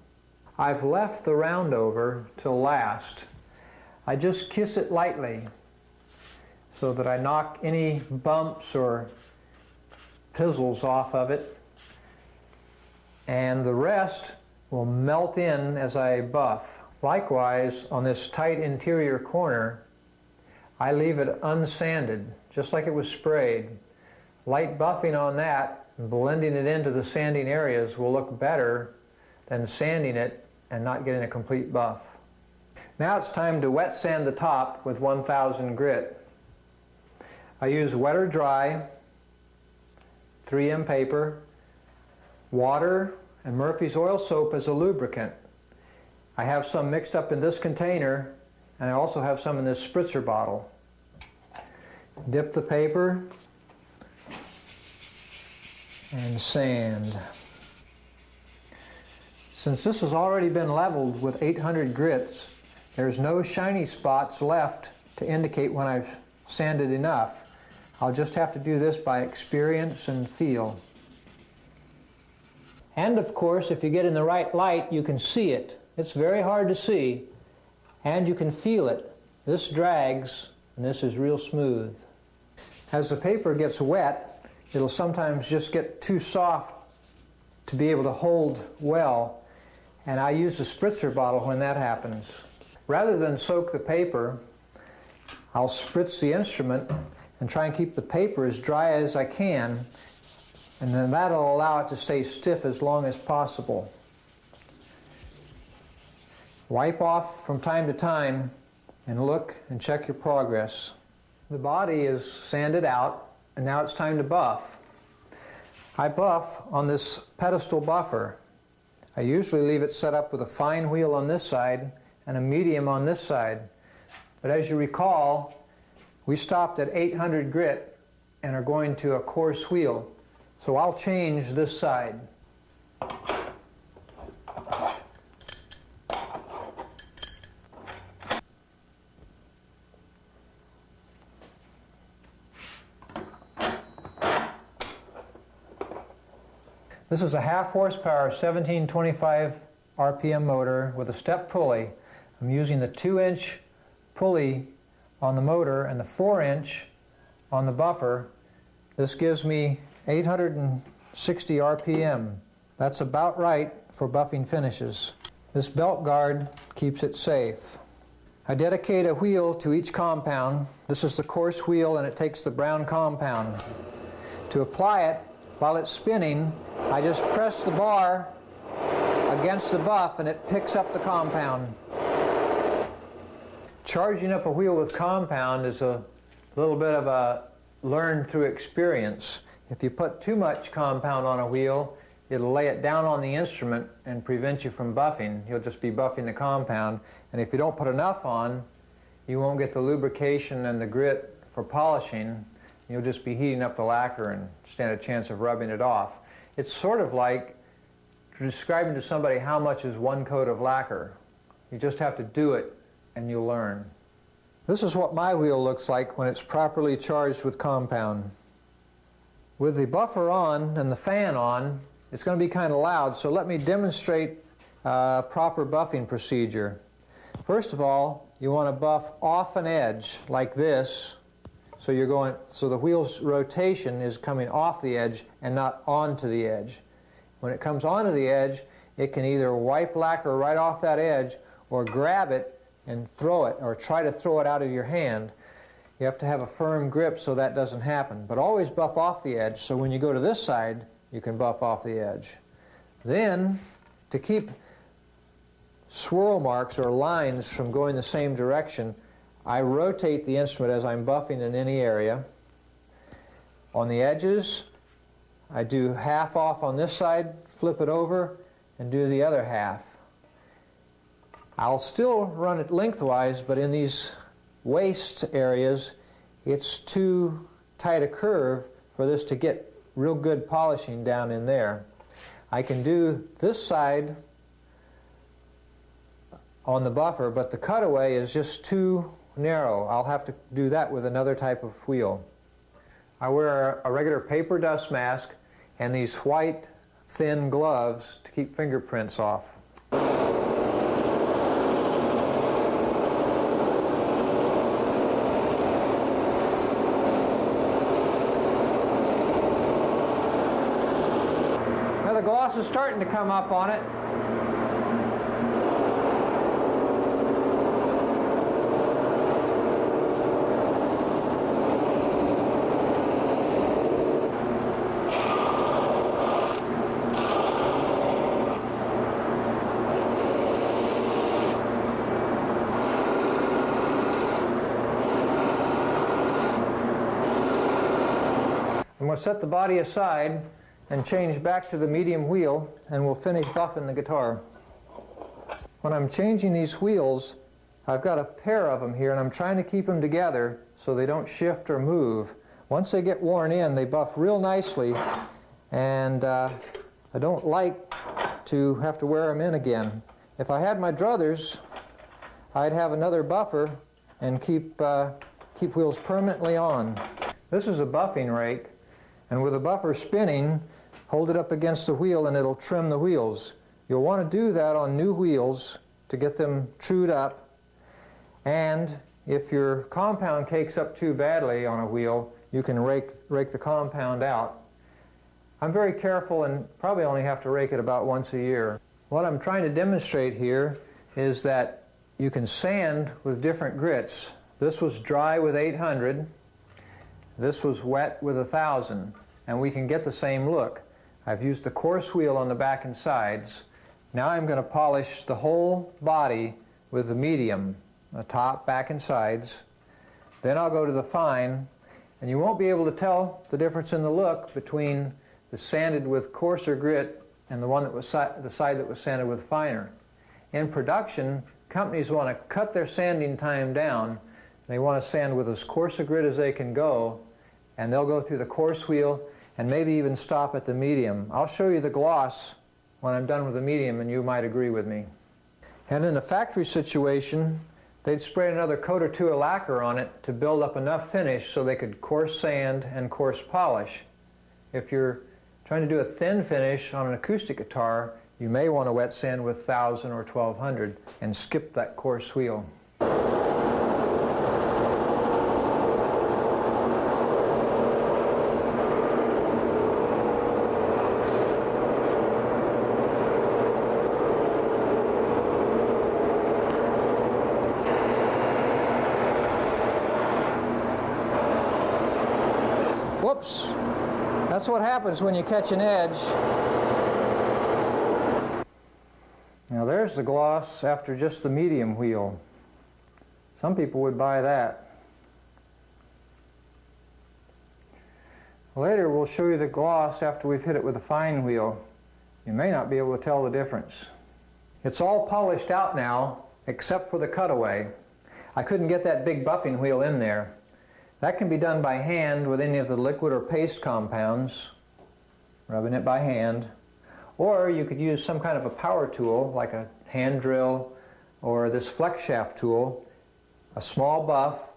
I've left the round over till last. I just kiss it lightly so that I knock any bumps or pizzles off of it, and the rest will melt in as I buff. Likewise, on this tight interior corner, I leave it unsanded, just like it was sprayed. Light buffing on that, and blending it into the sanding areas will look better than sanding it and not getting a complete buff. Now it's time to wet sand the top with 1000 grit. I use wet or dry, 3M paper, water, and Murphy's oil soap as a lubricant. I have some mixed up in this container, and I also have some in this spritzer bottle. Dip the paper and sand. Since this has already been leveled with 800 grits, there's no shiny spots left to indicate when I've sanded enough. I'll just have to do this by experience and feel. And of course, if you get in the right light, you can see it. It's very hard to see, and you can feel it. This drags, and this is real smooth. As the paper gets wet, it'll sometimes just get too soft to be able to hold well, and I use a spritzer bottle when that happens. Rather than soak the paper, I'll spritz the instrument and try and keep the paper as dry as I can, and then that'll allow it to stay stiff as long as possible. Wipe off from time to time and look and check your progress. The body is sanded out, and now it's time to buff. I buff on this pedestal buffer. I usually leave it set up with a fine wheel on this side and a medium on this side. But as you recall, we stopped at 800 grit and are going to a coarse wheel. So I'll change this side. This is a half horsepower 1725 RPM motor with a step pulley. I'm using the 2-inch pulley on the motor and the 4-inch on the buffer. This gives me 860 RPM. That's about right for buffing finishes. This belt guard keeps it safe. I dedicate a wheel to each compound. This is the coarse wheel, and it takes the brown compound. To apply it, while it's spinning, I just press the bar against the buff and it picks up the compound. Charging up a wheel with compound is a little bit of a learn through experience. If you put too much compound on a wheel, it'll lay it down on the instrument and prevent you from buffing. You'll just be buffing the compound. And if you don't put enough on, you won't get the lubrication and the grit for polishing. You'll just be heating up the lacquer and stand a chance of rubbing it off. It's sort of like describing to somebody how much is one coat of lacquer. You just have to do it and you'll learn. This is what my wheel looks like when it's properly charged with compound. With the buffer on and the fan on, it's going to be kind of loud, so let me demonstrate proper buffing procedure. First of all, you want to buff off an edge like this. So the wheel's rotation is coming off the edge and not onto the edge. When it comes onto the edge, it can either wipe lacquer right off that edge or grab it and throw it, or try to throw it out of your hand. You have to have a firm grip so that doesn't happen. But always buff off the edge, so when you go to this side, you can buff off the edge. Then, to keep swirl marks or lines from going the same direction, I rotate the instrument as I'm buffing in any area. On the edges, I do half off on this side, flip it over, and do the other half. I'll still run it lengthwise, but in these waist areas, it's too tight a curve for this to get real good polishing down in there. I can do this side on the buffer, but the cutaway is just too narrow. I'll have to do that with another type of wheel. I wear a regular paper dust mask and these white thin gloves to keep fingerprints off. Now the gloss is starting to come up on it. going to set the body aside and change back to the medium wheel, and we'll finish buffing the guitar. When I'm changing these wheels, I've got a pair of them here, and I'm trying to keep them together so they don't shift or move. Once they get worn in, they buff real nicely, and I don't like to have to wear them in again. If I had my druthers, I'd have another buffer and keep wheels permanently on. This is a buffing rake, and with the buffer spinning, hold it up against the wheel and it'll trim the wheels. You'll want to do that on new wheels to get them trued up. And if your compound cakes up too badly on a wheel, you can rake the compound out. I'm very careful and probably only have to rake it about once a year. What I'm trying to demonstrate here is that you can sand with different grits. This was dry with 800. This was wet with 1000. And we can get the same look. I've used the coarse wheel on the back and sides. Now I'm going to polish the whole body with the medium, the top, back, and sides. Then I'll go to the fine, and you won't be able to tell the difference in the look between the sanded with coarser grit and the one that was the side that was sanded with finer. In production, companies want to cut their sanding time down. They want to sand with as coarse a grit as they can go, and they'll go through the coarse wheel and maybe even stop at the medium. I'll show you the gloss when I'm done with the medium, and you might agree with me. And in a factory situation, they'd spray another coat or two of lacquer on it to build up enough finish so they could coarse sand and coarse polish. If you're trying to do a thin finish on an acoustic guitar, you may want to wet sand with 1000 or 1200 and skip that coarse wheel. Whoops! That's what happens when you catch an edge. Now there's the gloss after just the medium wheel. Some people would buy that. Later we'll show you the gloss after we've hit it with a fine wheel. You may not be able to tell the difference. It's all polished out now except for the cutaway. I couldn't get that big buffing wheel in there. That can be done by hand with any of the liquid or paste compounds, rubbing it by hand. Or you could use some kind of a power tool, like a hand drill or this flex shaft tool, a small buff,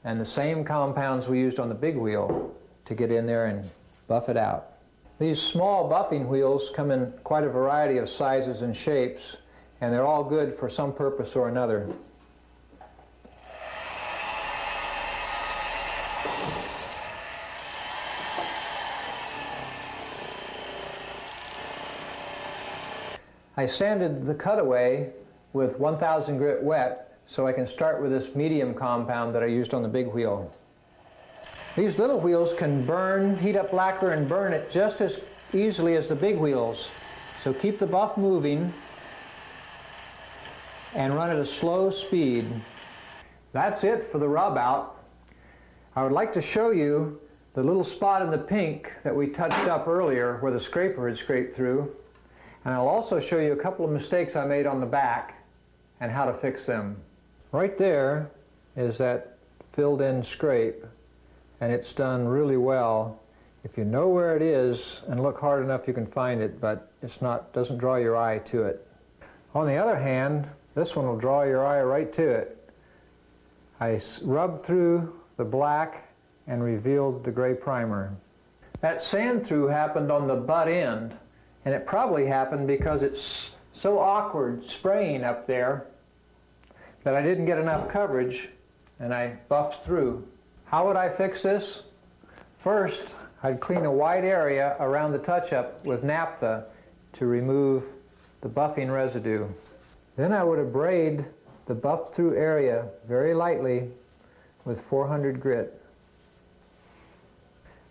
and the same compounds we used on the big wheel to get in there and buff it out. These small buffing wheels come in quite a variety of sizes and shapes, and they're all good for some purpose or another. I sanded the cutaway with 1000 grit wet so I can start with this medium compound that I used on the big wheel. These little wheels can burn, heat up lacquer and burn it just as easily as the big wheels. So keep the buff moving and run at a slow speed. That's it for the rub out. I would like to show you the little spot in the pink that we touched up earlier where the scraper had scraped through. And I'll also show you a couple of mistakes I made on the back and how to fix them. Right there is that filled in scrape, and it's done really well. If you know where it is and look hard enough, you can find it, but doesn't draw your eye to it. On the other hand, this one will draw your eye right to it. I rubbed through the black and revealed the gray primer. That sand through happened on the butt end. And it probably happened because it's so awkward spraying up there that I didn't get enough coverage and I buffed through. How would I fix this? First, I'd clean a wide area around the touch-up with naphtha to remove the buffing residue. Then I would abrade the buffed through area very lightly with 400 grit.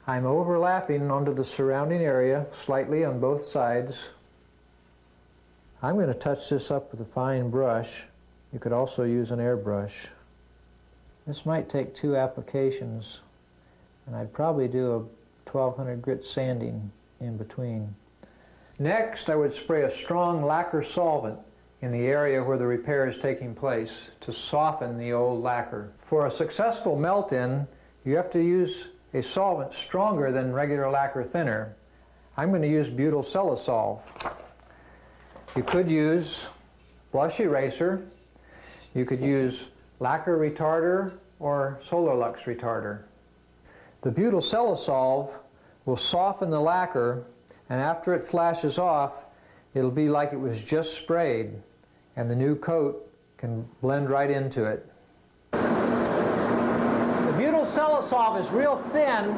I'm overlapping onto the surrounding area slightly on both sides. I'm going to touch this up with a fine brush. You could also use an airbrush. This might take 2 applications, and I'd probably do 1200 grit sanding in between. Next, I would spray a strong lacquer solvent in the area where the repair is taking place to soften the old lacquer. For a successful melt-in, you have to use a solvent stronger than regular lacquer thinner. I'm going to use butyl Celasolve. You could use blush eraser, you could use lacquer retarder or Solarlux retarder. The butyl Celasolve will soften the lacquer, and after it flashes off, it'll be like it was just sprayed, and the new coat can blend right into it. The butyl Celasolve is real thin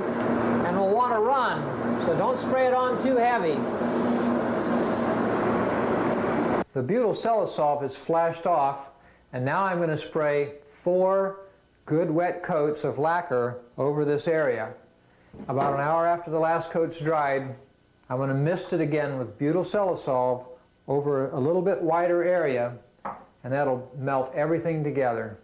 and will want to run, so don't spray it on too heavy. The butyl Celasolve is flashed off, and now I'm going to spray 4 good wet coats of lacquer over this area. About an hour after the last coat's dried, I'm going to mist it again with butyl Celasolve over a little bit wider area, and that'll melt everything together.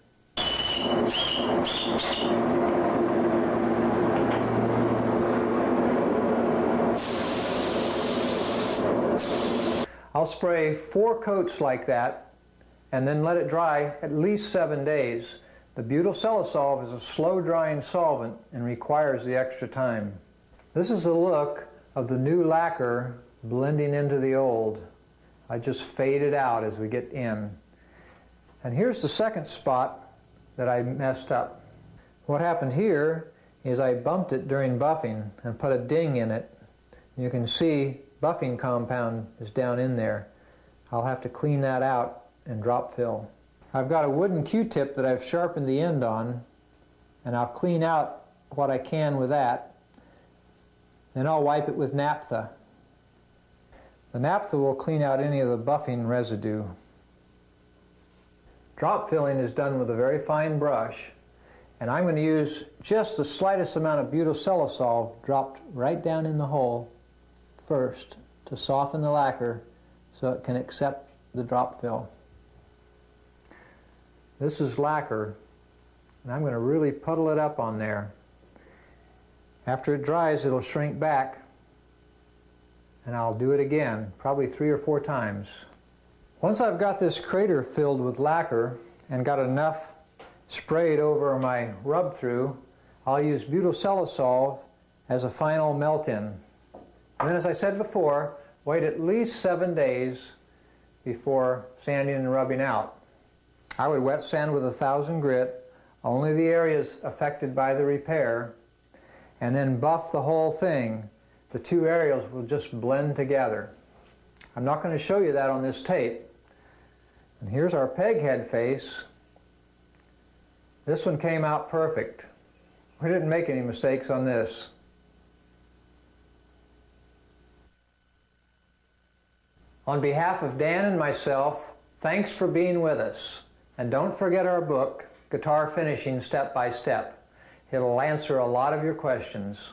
I'll spray 4 coats like that and then let it dry at least 7 days. The butyl Celasolve is a slow-drying solvent and requires the extra time. This is the look of the new lacquer blending into the old. I just fade it out as we get in. And here's the second spot that I messed up. What happened here is I bumped it during buffing and put a ding in it. You can see buffing compound is down in there. I'll have to clean that out and drop fill. I've got a wooden Q-tip that I've sharpened the end on, and I'll clean out what I can with that. Then I'll wipe it with naphtha. The naphtha will clean out any of the buffing residue. Drop filling is done with a very fine brush, and I'm going to use just the slightest amount of butyl Celasolve dropped right down in the hole first to soften the lacquer so it can accept the drop fill. This is lacquer, and I'm going to really puddle it up on there. After it dries, it'll shrink back, and I'll do it again, probably 3 or 4 times. Once I've got this crater filled with lacquer and got enough sprayed over my rub-through, I'll use butyl Celasolve as a final melt-in. And then, as I said before, wait at least 7 days before sanding and rubbing out. I would wet sand with 1000 grit, only the areas affected by the repair, and then buff the whole thing. The 2 areas will just blend together. I'm not going to show you that on this tape. And here's our peg head face. This one came out perfect. We didn't make any mistakes on this. On behalf of Dan and myself, thanks for being with us. And don't forget our book, Guitar Finishing Step by Step. It'll answer a lot of your questions.